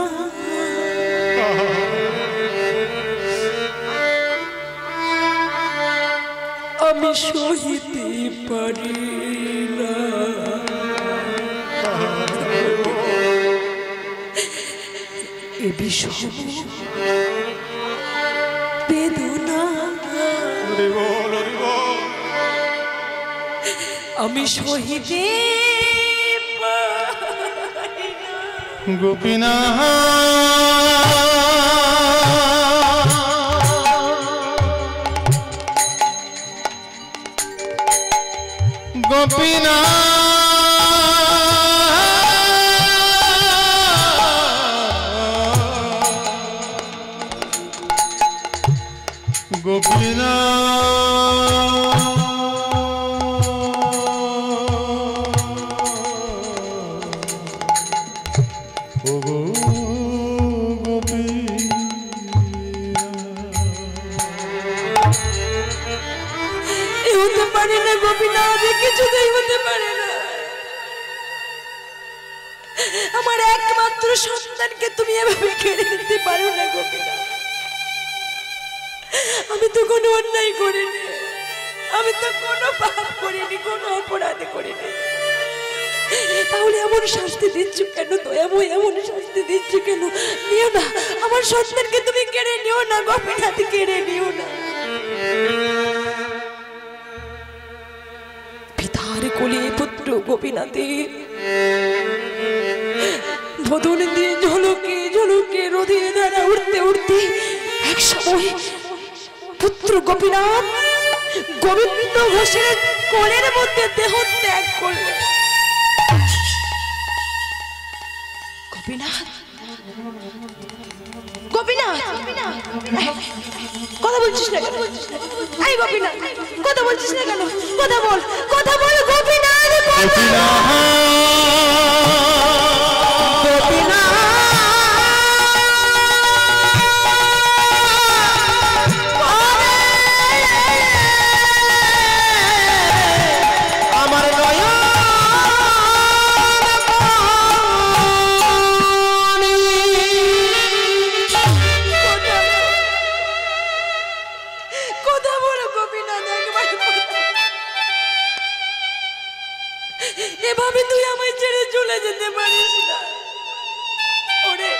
আমি সহিতে পারি না এ বিষম বেদনা আমি সহিতে গোপীনাথ গোপীনাথ গোপীনাথ হতে পারে না গোপীনাথ, কিছুতেই হতে পারে না। আমার একমাত্র সন্তানকে তুমি এভাবে কেড়ে নিতে পারো না গোপীনাথ। আমি তো কোনো অন্যায় করিনি, আমি তো কোনো পাপ করিনি, কোনো অপরাধ করিনি, তাহলে এমন শাস্তি দিচ্ছ কেন? দয়াময় এমন শাস্তি দিচ্ছ কেন? নিও না, আমার সন্তানকে তুমি কেড়ে নিও না গোপীনাথ, কেড়ে নিও না। পিতার কোলে পুত্র গোপীনাথের বদন দিয়ে ঝলকে ঝলকে রোদে ধারা উঠতে উঠতে এক সময় পুত্র গোপীনাথ গোবিন্দ ঘোষের কোলের মধ্যে দেহ ত্যাগ করলেন। গোপীনাথ, গোপীনাথ, কথা বলছিস না কেন? এই গোপীনাথ, কথা বলছিস না কেন? কথা বল, কথা বল গোপীনাথ, এভাবে তুই আমায় ছেড়ে চলে যেতে পারিস না। ওরে,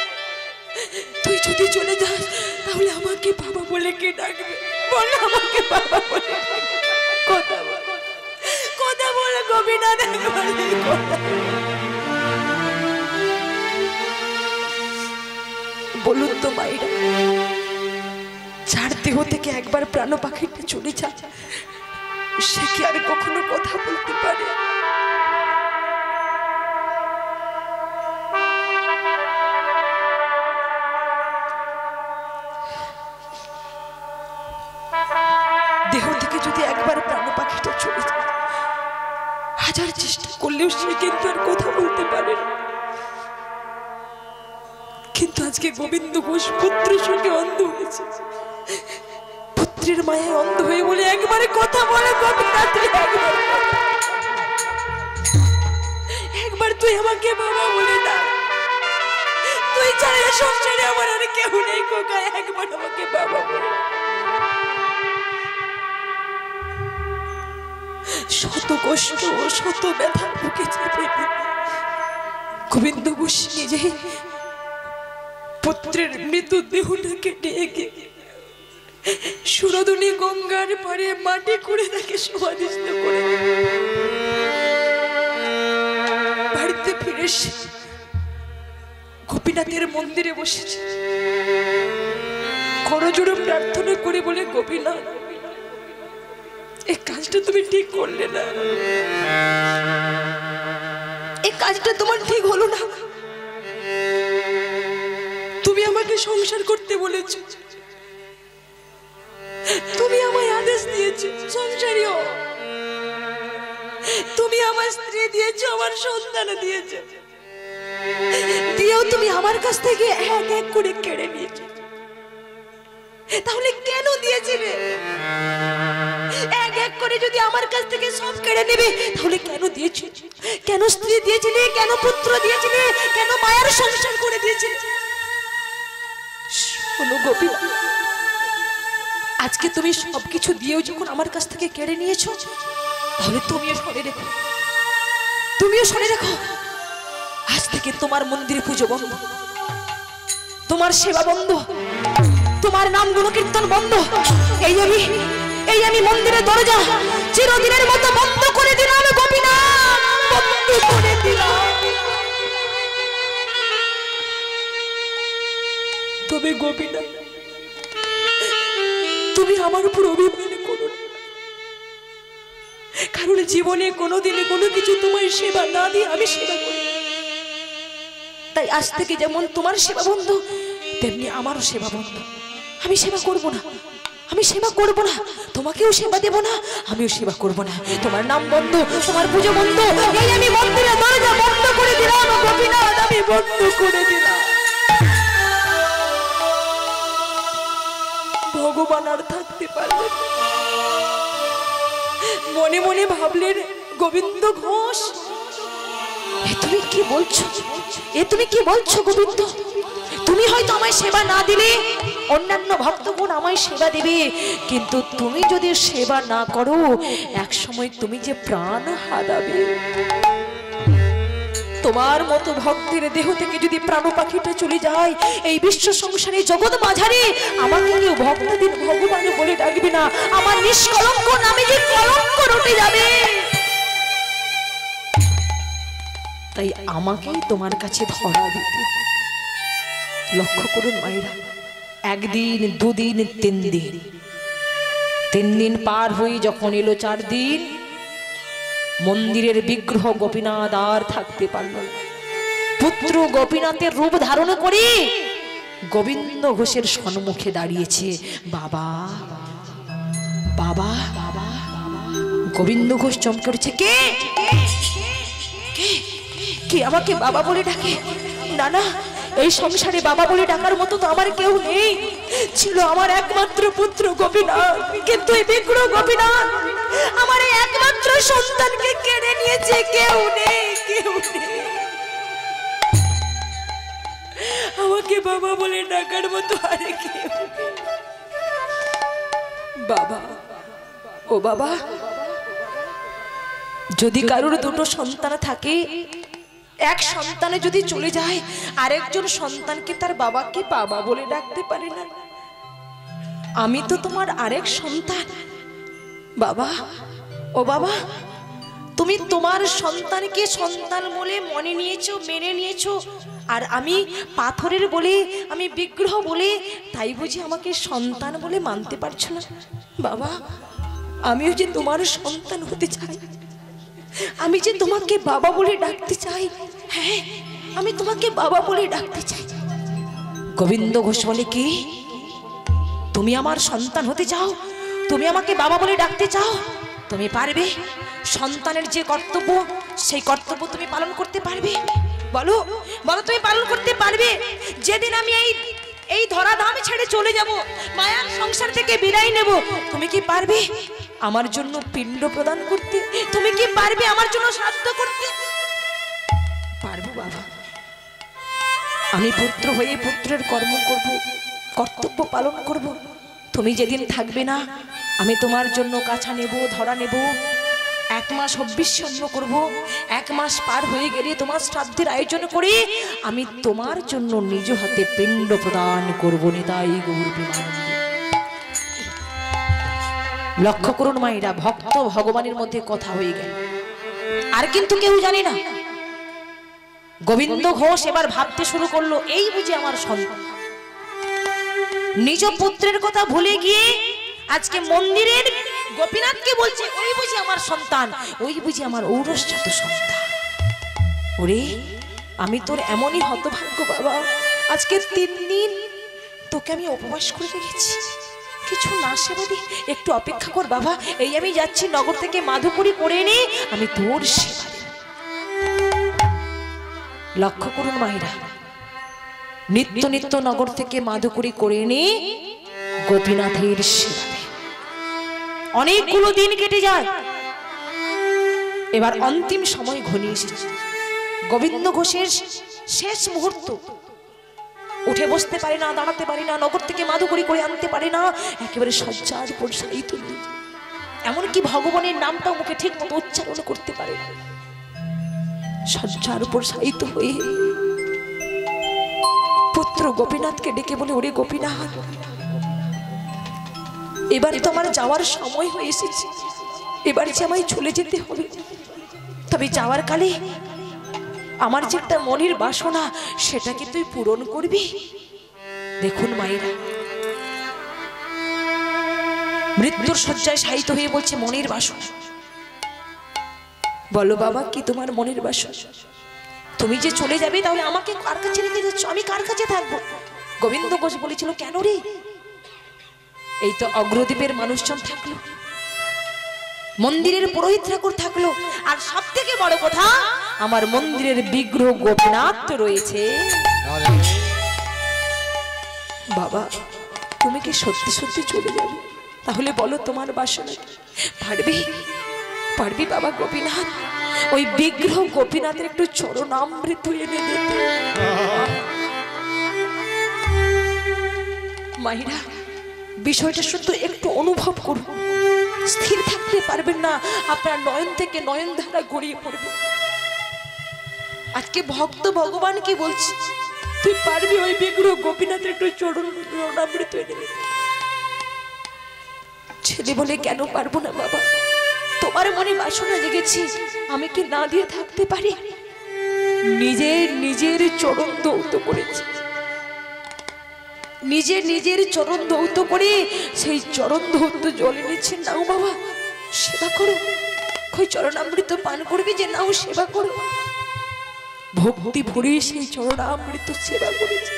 তুই যদি চলে যাস তাহলে আমাকে বাবা বলে কে ডাকবে? বল আমাকে বাবা বলে ডাকবে। কথা বল, কথা বল গোপীনাথ, বলুন তো মাইরা, যার দেহ থেকে একবার প্রাণ পাখিটা চলে যায় সে কি আর কখনো কথা বলতে পারে? দেহ থেকে যদি একবার প্রাণ পাখিটা চলে যায়, হাজার চেষ্টা করলেও সে কিন্তু আর কথা বলতে পারে না। কিন্তু আজকে গোবিন্দ ঘোষ পুত্রের সঙ্গে অন্ধ হয়েছে, পুত্রের মায়ের অন্ধ হয়ে বলে একবারে কথা বলে গোপীনাথ, একবার তুই আমাকে বাবা বলে ডাক। তুই ছাড়া সংসারে আমার আর কেউ নেই কোকা, একবার আমাকে বাবা বলে। শত কষ্ট শত ব্যথা বুকে চেপে গোবিন্দ ঘোষ নিজে পুত্রের মৃত্যু দেহটাকে ডেকে সুরধুনী গঙ্গার পারে মাটি করে তাকে সমাধিস্থ করে বাড়িতে ফিরে এসে গোপীনাথের মন্দিরে বসেছে, করজোড়ে প্রার্থনা করে বলে, গোপীনাথ, এই কাজটা তুমি ঠিক করলে না, এই কাজটা তোমার ঠিক হলো না। তুমি আমাকে সংসার করতে বলেছ, তুমি আমায় আদেশ দিয়েছো সংসারী হও, তুমি আমার স্ত্রী দিয়েছো, আমার সন্তান দিয়েছো, দিয়েও তুমি আমার কাছ থেকে এক এক করে কেড়ে নিয়েছো। তাহলে কেন দিয়েছিলে? এক এক করে যদি আমার কাছ থেকে সব কেড়ে নেবে তাহলে কেন দিয়েছো? কেন স্ত্রী দিয়েছিলে, কেন পুত্র দিয়েছিলে, কেন মায়ের সংসার করে দিয়েছিলে? শোনো গোপী, আজকে তুমি সবকিছু দিয়েও যখন আমার কাছ থেকে কেড়ে নিয়েছো, তাহলে তুমিও শুনে রেখো, তুমিও শুনে রেখো, আজ থেকে তোমার মন্দিরে পুজো বন্ধ, তোমার সেবা বন্ধ, তোমার নাম গুণকীর্তন বন্ধ। এই আমি মন্দিরের দরজা চিরদিনের মতো বন্ধ করে দিলাম গোপীনাথ, বন্ধ করে দিলাম। তবে গোপীনাথ, তুমি আমার উপর অভিমান করো না, কারণ জীবনে কোনোদিনে কোনো কিছু তোমার সেবা না দিয়ে আমি সেবা করি। তাই আজ থেকে যেমন তোমার সেবা বন্ধ, তেমনি আমারও সেবা বন্ধ। আমি সেবা করব না, আমি সেবা করব না, তোমাকেও সেবা দেব না, আমিও সেবা করব না। তোমার নাম বন্ধ, তোমার পুজো বন্ধ। এই আমি মন্দিরের দরজা বন্ধ করে দিলাম গোপীনাথ, আমি বন্ধ করে দিলাম। ভগবান আর থাকতে পারলেন, মনে মনে ভাবলেন, গোবিন্দ ঘোষ, এ তুমি কি বলছো, এ তুমি কি বলছো গোবিন্দ? তুমি হয়তো আমায় সেবা না দিলে অন্যান্য ভক্তগণ আমায় সেবা দেবে, কিন্তু তুমি যদি সেবা না করো এক সময় তুমি যে প্রাণ হারাবে। তোমার মতো ভক্তের দেহ থেকে যদি প্রাণ পাখিটা চলে যায়, এই বিশ্ব সংসারে জগৎ মাঝারে আমাকে কেউ ভক্তদের ভগবান বলে ডাকবে না, আমার নিষ্কলঙ্ক নামে যে কলঙ্ক রটে যাবে। তাই আমাকেই তোমার কাছে ধরা দিতে। লক্ষ্য করুন মায়েরা, একদিন, দুদিন, 3 দিন, 3 দিন পার হয়ে যখন এলো 4 দিন, মন্দিরের বিগ্রহ গোপীনাথ আর থাকতে পারল না। পুত্র গোপীনাথের রূপ ধারণ করে গোবিন্দ ঘোষের সম্মুখে দাঁড়িয়েছে। বাবা, বাবা, গোবিন্দ ঘোষ চমকে উঠেছে। কে কে আমাকে বাবা বলে ডাকে? না না, এই সংসারে বাবা বলে ডাকার মতো তো আমার কেউ নেই। ছিল আমার একমাত্র পুত্র গোপীনাথ, কিন্তু এই বিগ্রহ গোপীনাথ আমার এই একমাত্র সন্তানকে কেড়ে নিয়েছে। কেউ নেই, কেউ নেই আমাকে বাবা বলে ডাকার মতো, আরে কেউ। বাবা, ও বাবা, যদি কারোর 2টো সন্তান থাকে, এক সন্তানে যদি চলে যায়, আরেকজন সন্তানকে তার বাবাকে বাবা বলে ডাকতে পারে না। আমি তো তোমার আরেক সন্তান। বাবা, ও বাবা, তুমি তোমার সন্তানকে সন্তান বলে মনে নিয়েছো, মেনে নিয়েছো, আর আমি পাথরের বলে, আমি বিগ্রহ বলে, তাই বুঝি আমাকে সন্তান বলে মানতে পারছো না? বাবা, আমিও যে তোমার সন্তান হতে চাই, আমি যে তোমাকে বাবা বলে ডাকতে চাই। হ্যাঁ, আমি তোমাকে বাবা বলে ডাকতে চাই। গোবিন্দ ঘোষ বলে, কি তুমি আমার সন্তান হতে চাও? তুমি আমাকে বাবা বলে ডাকতে চাও? তুমি পারবে? সন্তানের যে কর্তব্য, সেই কর্তব্য তুমি পালন করতে পারবে? বলো, বলো, তুমি পালন করতে পারবে? যেদিন আমি এই ধরাধাম ছেড়ে চলে যাব, মায়ার সংসার থেকে বিদায় নেব, তুমি কি পারবে আমার জন্য পিণ্ড প্রদান করতে? তুমি কি পারবে আমার জন্য শ্রাদ্ধ করতে? পারবো বাবা। আমি পুত্র হয়ে পুত্রের কর্ম করব, কর্তব্য পালন করব। তুমি যেদিন থাকবে না, আমি তোমার জন্য কাছা নেব, ধরা নেব, 1 মাস অভ্যিষ্যন্ন করব। 1 মাস পার হয়ে গেলে তোমার শ্রাদ্ধের আয়োজন করে আমি তোমার জন্য নিজ হাতে পিণ্ড প্রদান করব। নিতাই গৌর প্রেমানন্দে। লক্ষ্য করুন মায়েরা, ভক্ত ভগবানের মধ্যে কথা হয়ে গেল, আর কিন্তু কেউ জানি না। গোবিন্দ ঘোষ এবার ভাবতে শুরু করলো, এই বুঝি আমার সন্তান। নিজ পুত্রের কথা ভুলে গিয়ে আজকে মন্দিরের গোপীনাথকে বলছে, ওই বুঝি আমার সন্তান, ওই বুঝি আমার ঔরসজাত সন্তান। ওরে আমি তোর এমনই হতভাগ্য বাবা, আজকে 3 দিন তোকে আমি উপবাস করে রেখেছি, কিছু না সেবা দি, একটু অপেক্ষা কর বাবা, এই আমি যাচ্ছি নগর থেকে মাধুপুরি করে এনে আমি তোর সেবা দেব। লক্ষ্য করুন মায়েরা, নিত্য নিত্য নগর থেকে মাধুপুরি করে এনে গোপীনাথের সেবা দেয়। অনেকগুলো দিন কেটে যায়, এবার অন্তিম সময় ঘনিয়ে এসেছে। গোবিন্দ ঘোষের শেষ মুহূর্ত, উঠে বসতে পারে না, দাঁড়াতে পারে না, নগর থেকে মাধুকরী করে আনতে পারে না, একেবারে শয্যার উপর শায়িত, এমনকি ভগবানের নামটাও মুখে ঠিক মতো উচ্চারণ করতে পারে না। শয্যার উপর শায়িত হয়ে পুত্র গোপীনাথকে ডেকে বলে, ওরে গোপীনাথ, এবারে তো আমার যাওয়ার সময় হয়ে এসেছে, এবারে যে আমায় চলে যেতে হবে, তবে যাওয়ার কালে আমার যে একটা মনের বাসনা সেটাকে তুই পূরণ করবি। দেখুন মায়েরা, মৃত্যুর শয্যায় শায়িত হয়ে বলছে, মনের বাসনা। বলো বাবা, কি তোমার মনের বাসনা? তুমি যে চলে যাবে, তাহলে আমাকে কার কাছে রেখে যাচ্ছ? আমি কার কাছে থাকবো? গোবিন্দ ঘোষ বলেছিল, কেন রে, এই তো অগ্রদ্বীপের মানুষজন থাকলো, মন্দিরের পুরোহিত ঠাকুর থাকলো, আর সব থেকে বড় কথা আমার মন্দিরের বিগ্রহ গোপীনাথ রয়েছে। বাবা তুমি কি সত্যি সত্যি চলে যাবে? তাহলে বলো তোমার বাসনা পারবি? পারবি বাবা গোপীনাথ? ওই বিগ্রহ গোপীনাথের একটু চরণামৃত এনে দিতে। মায়েরা বিষয়টা শুধু একটু অনুভব করুন, স্থির থাকতে পারবেন না, আপনার নয়ন থেকে নয়ন ধারা গড়িয়ে পড়বে। আজকে ভক্ত ভগবান কি বলছে, তুই পারবি ওই বিগ্রহ গোপীনাথের একটু চরণামৃত এনে দিতে? ছেলে বলে, কেন পারবো না বাবা, তোমার মনে বাসনা জেগেছি, আমি কি না দিয়ে থাকতে পারি? নিজের চরণ দৌত করেছি, নিজের চরণ দৌত করে সেই চরণ দৌত জল এনেছে, নাও বাবা সেবা করো। কই চরণামৃত পান করবি যে, নাও সেবা করো। ভক্তি ভরে সেই চরণামৃত সেবা করেছে।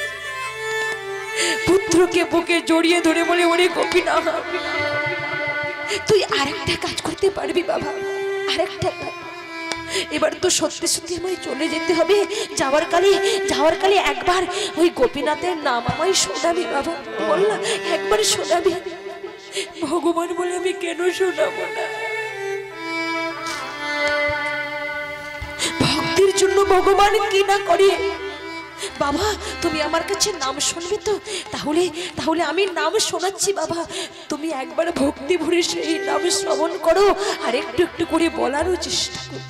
পুত্রকে বুকে জড়িয়ে ধরে বলে, ওরে গোপীনাথ, তুই আরেকটা কাজ করতে পারবি বাবা, আরেকটা। এবার তো সত্যি সত্যি আমায় চলে যেতে হবে, যাওয়ার কালে একবার ওই গোপীনাথের নাম আমায় শোনাবি বাবা, বল না একবার শোনাবি। ভগবান বলে, আমি কেন শোনাবো না? ভক্তির জন্য ভগবান কি না করে। বাবা তুমি আমার কাছে নাম শুনবে তো? তাহলে আমি নাম শোনাচ্ছি বাবা, তুমি একবার ভক্তি ভরে সেই নাম শ্রবণ করো, আর একটু একটু করে বলারও চেষ্টা করো।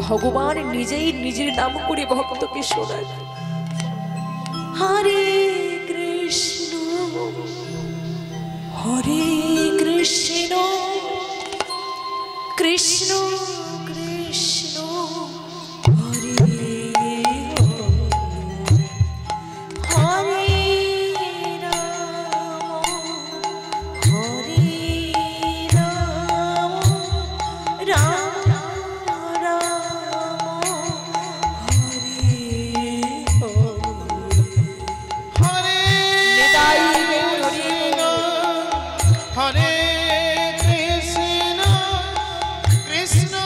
ভগবান নিজেই নিজের নাম করে ভক্তকে শোনায়। হরে কৃষ্ণ হরে কৃষ্ণ কৃষ্ণ কৃষ্ণ হরে হরে রাম হরে Ram Ram Hare Krishna, Krishna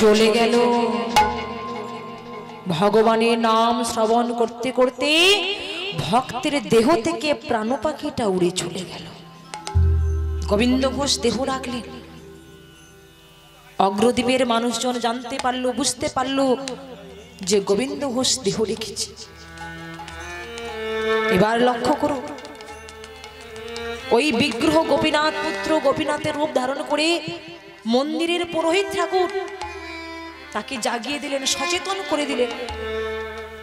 চলে গেল। ভগবানের নাম শ্রবণ করতে করতে ভক্তের দেহ থেকে প্রাণ পাখিটা উড়ে চলে গেল। গোবিন্দ ঘোষ দেহ রাখলেন। অগ্রদ্বীপের মানুষজন জানতে পারলো, বুঝতে পারলো যে গোবিন্দ ঘোষ দেহ রেখেছে। এবার লক্ষ্য করো, ওই বিগ্রহ গোপীনাথ পুত্র গোপীনাথের রূপ ধারণ করে মন্দিরের পুরোহিত ঠাকুর তাকে জাগিয়ে দিলেন, সচেতন করে দিলেন।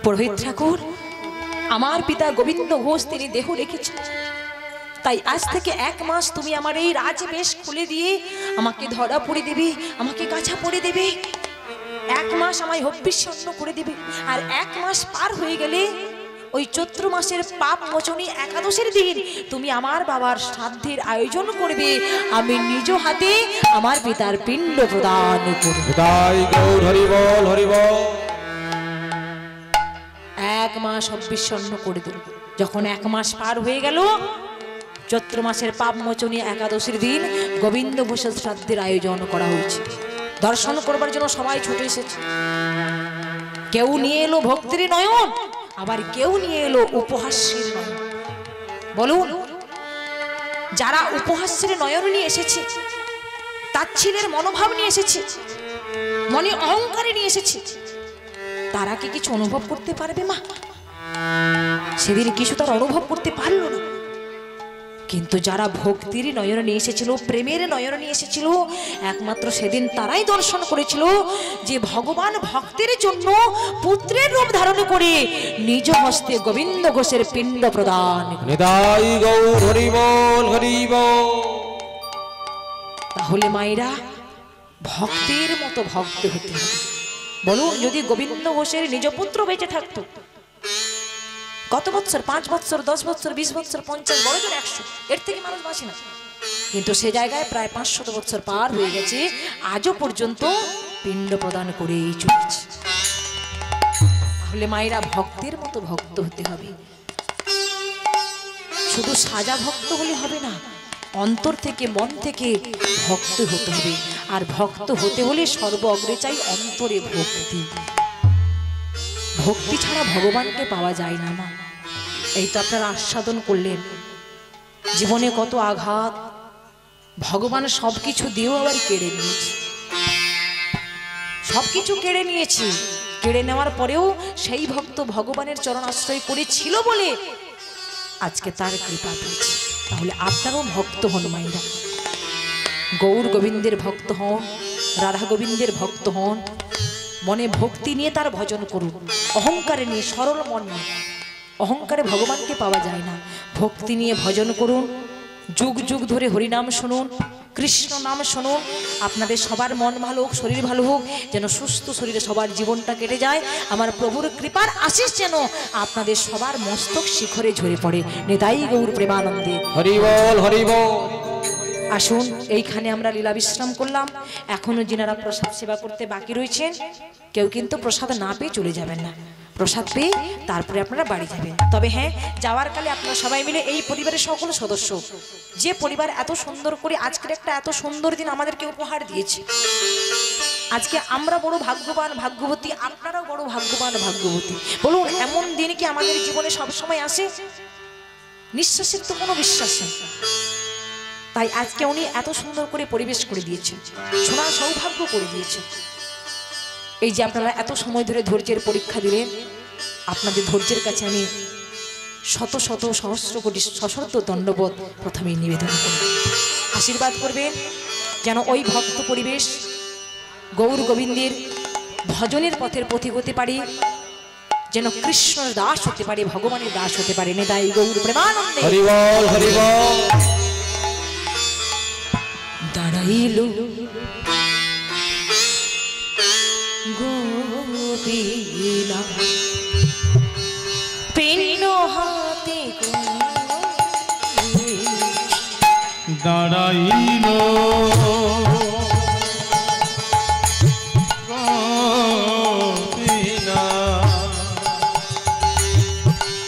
পুরোহিত ঠাকুর, আমার পিতা গোবিন্দ ঘোষ তিনি দেহ রেখেছেন, তাই আজ থেকে 1 মাস তুমি আমার এই রাজবেশ খুলে দিয়ে আমাকে ধরা পড়ে দেবে, আমাকে গাছা পড়ে দেবে। 1 মাস আমায় হবিষ্যন্ন করে দেবে। আর 1 মাস পার হয়ে গেলে ওই চৈত্র মাসের পাপ মোচনী একাদশীর দিন তুমি আমার বাবার শ্রাদ্ধের আয়োজন করবে। আমি নিজ হাতে আমার পিতার পিণ্ড প্রদান করব। তাই গৌর হরি বল, হরি বল। 1 মাস হবিষ্যন্ন করে দিল। যখন 1 মাস পার হয়ে গেল, চৈত্র মাসের পাপ মোচনী একাদশীর দিন গোবিন্দ ঘোষের শ্রাদ্ধের আয়োজন করা হয়েছে। দর্শন করবার জন্য সবাই ছুটে এসেছে। কেউ নিয়ে এলো ভক্তির নয়ন, আবার কেউ নিয়ে এলো উপহাসের নয়ন। বলুন, যারা উপহাসের নয়ন নিয়ে এসেছে, তাচ্ছিলের মনোভাব নিয়ে এসেছে, মনে অহংকারে নিয়ে এসেছে, তারা কি কিছু অনুভব করতে পারবে মা? সেদিন কিছু তার অনুভব করতে পারলো না। কিন্তু যারা ভক্তির নয়ন নিয়ে এসেছিল, প্রেমের নয়ন নিয়ে এসেছিল, একমাত্র সেদিন তারাই দর্শন করেছিল যে ভগবান ভক্তের জন্য পুত্রের রূপ ধারণ করে নিজ হস্তে গোবিন্দ ঘোষের পিণ্ড প্রদান। নিতাই গৌর হরি বল, হরি বল। তাহলে মায়েরা, ভক্তের মতো ভক্ত হতে হবে। বলুন, যদি গোবিন্দ ঘোষের নিজ পুত্র বেঁচে থাকতো, কত বছর? 5 বছর, 10 বছর, 20 বছর, 50, বড় জোর 100, এর থেকে মানুষ বাঁচে না। কিন্তু সে জায়গায় প্রায় 500 বছর পার হয়ে গেছে, আজও পর্যন্ত পিণ্ড প্রদান করেই চলেছে। তাহলে মায়েরা, ভক্তের মতো ভক্ত হতে হবে। শুধু সাজা ভক্ত হলে হবে না, অন্তর থেকে মন থেকে ভক্ত হতে হবে। আর ভক্ত হতে হলে সর্ব অগ্রে চাই অন্তরে ভক্তি। ভক্তি ছাড়া ভগবানকে পাওয়া যায় না মা। এই তো আপনারা আস্বাদন করলেন, জীবনে কত আঘাত, ভগবান সবকিছু দিয়েও আবার কেড়ে নিয়েছে। সবকিছু কেড়ে নিয়েছে, কেড়ে নেওয়ার পরেও সেই ভক্ত ভগবানের চরণ আশ্রয় করেছিল বলে আজকে তার কৃপা পেয়েছে। তাহলে আপনারাও ভক্ত হন মায়েরা, গৌর গোবিন্দের ভক্ত হন, রাধা গোবিন্দের ভক্ত হন। মনে ভক্তি নিয়ে তার ভজন করুন, অহংকারে নিয়ে, সরল মন নিয়ে। অহংকারে ভগবানকে পাওয়া যায় না। ভক্তি নিয়ে ভজন করুন, যুগ যুগ ধরে হরিনাম শুনুন, কৃষ্ণ নাম শুনুন। আপনাদের সবার মন ভালো হোক, শরীর ভালো হোক, যেন সুস্থ শরীরে সবার জীবনটা কেটে যায়। আমার প্রভুর কৃপার আশীষ যেন আপনাদের সবার মস্তক শিখরে ঝরে পড়ে। নিতাই গৌর প্রেমানন্দে, হরি বল, হরি বল। আসুন, এইখানে আমরা লীলা বিশ্রাম করলাম। এখনো যিনারা প্রসাদ সেবা করতে বাকি রয়েছেন, কেউ কিন্তু প্রসাদ না পেয়ে চলে যাবেন না। প্রসাদ পেয়ে তারপরে আপনারা বাড়ি যাবেন। তবে হ্যাঁ, যাওয়ার কালে আপনারা সবাই মিলে এই পরিবারের সকল সদস্য, যে পরিবার এত সুন্দর করে আজকের একটা এত সুন্দর দিন আমাদেরকে উপহার দিয়েছে, আজকে আমরা বড় ভাগ্যবান ভাগ্যবতী, আপনারাও বড় ভাগ্যবান ভাগ্যবতী। বলুন, এমন দিন কি আমাদের জীবনে সবসময় আসে? নিঃশ্বাসের তো কোনো বিশ্বাস নেই। তাই আজকে উনি এত সুন্দর করে পরিবেশ করে দিয়েছেন, সোনার সৌভাগ্য করে দিয়েছেন। এই যে আপনারা এত সময় ধরে ধৈর্যের পরীক্ষা দিলেন, আপনাদের ধৈর্যের কাছে আমি শত শত সহস্র কোটি সশর্ত দণ্ডবোধ প্রথমেই নিবেদন করি। আশীর্বাদ করবেন যেন ওই ভক্ত পরিবেশ গৌর গোবিন্দের ভজনের পথের পথিক হতে পারি, যেন কৃষ্ণের দাস হতে পারে, ভগবানের দাস হতে পারে। নিতাই গৌর প্রেমানন্দে, হরি বল, হরি বল। দাঁড়াইলো গোপীনা পিণ্ড হাতে দাঁড়াইল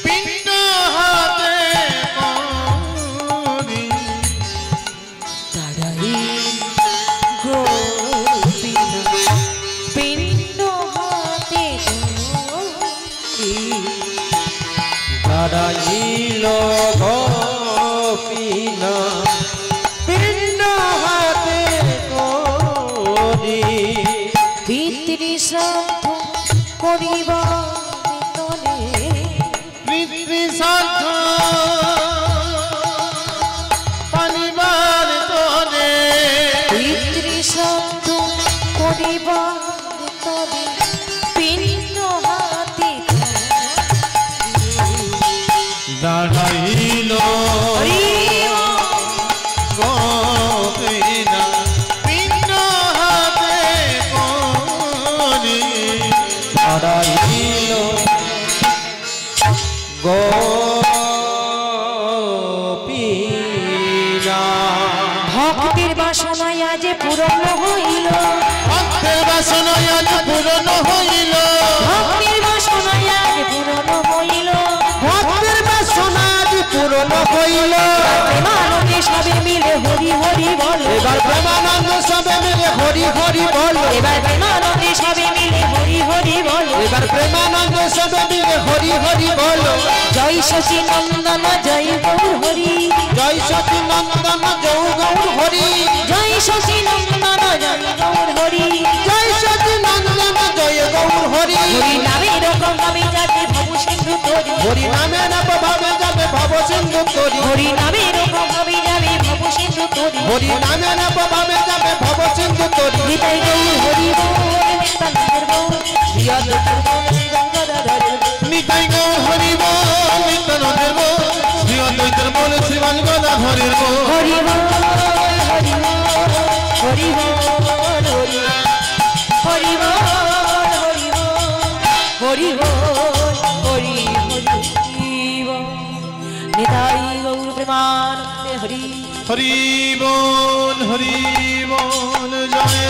পিণ্ড হাতে করি দাঁড়াই গোপীনা করিবার তরে পিতৃশ্রাদ্ধ পানিবার তরে পিতৃশ্রাদ্ধ করিবার তরে পিণ্ড হাতে দাঁড়াইল গোপীনা পিণ্ড হাতে করি দাঁড়াইল গোপীনা ভক্তের বাসনায় আজ পূরণ হইল ভক্তের বাসনায় আজ পূরণ হইল ভক্তের বাসনায় আজ পূরণ হইল ভক্তের বাসনা আজ পূরণ হইল প্রেমানন্দে সবে মিলে হরি হরি বল এবার প্রেমানন্দ সবে মিলে হরি হরি বল এবার প্রেমানন্দে সবে মিলে হরি হরি বল এবার প্রেমানন্দ সবে মিলে হরি হরি বল জয় শশী নন্দন জয় গৌর হরি জয় সতী নন্দন জয় গৌর হরি জয় শশী নন্দন জয় গৌর হরি জয় সতী নন্দন জয় গৌর হরি হরি নামের গঙ্গামে যাবে ভব সিন্ধু তরি হরি নামে নবভাবে যাবে ভব সিন্ধু তরি হরি নামের গঙ্গামে যাবে ভব সিন্ধু তরি হরি নামে নবভাবে যাবে ভব সিন্ধু তরি হৃদয় গৌর হরি বল নিত্যানন্দের বল শ্রীঅদ্বৈতের বল গঙ্গাধরের নিতাই গৌর হরি বল নিত্যানন্দের বল শ্রী অদ্বৈতের বল শ্রীমান গদাধরের বল হরি বল হরি বল হরি বল হরি বল হরি বল হরি বল হরি বল নিতাই গৌর প্রেমানন্দে হরি হরি বল জয়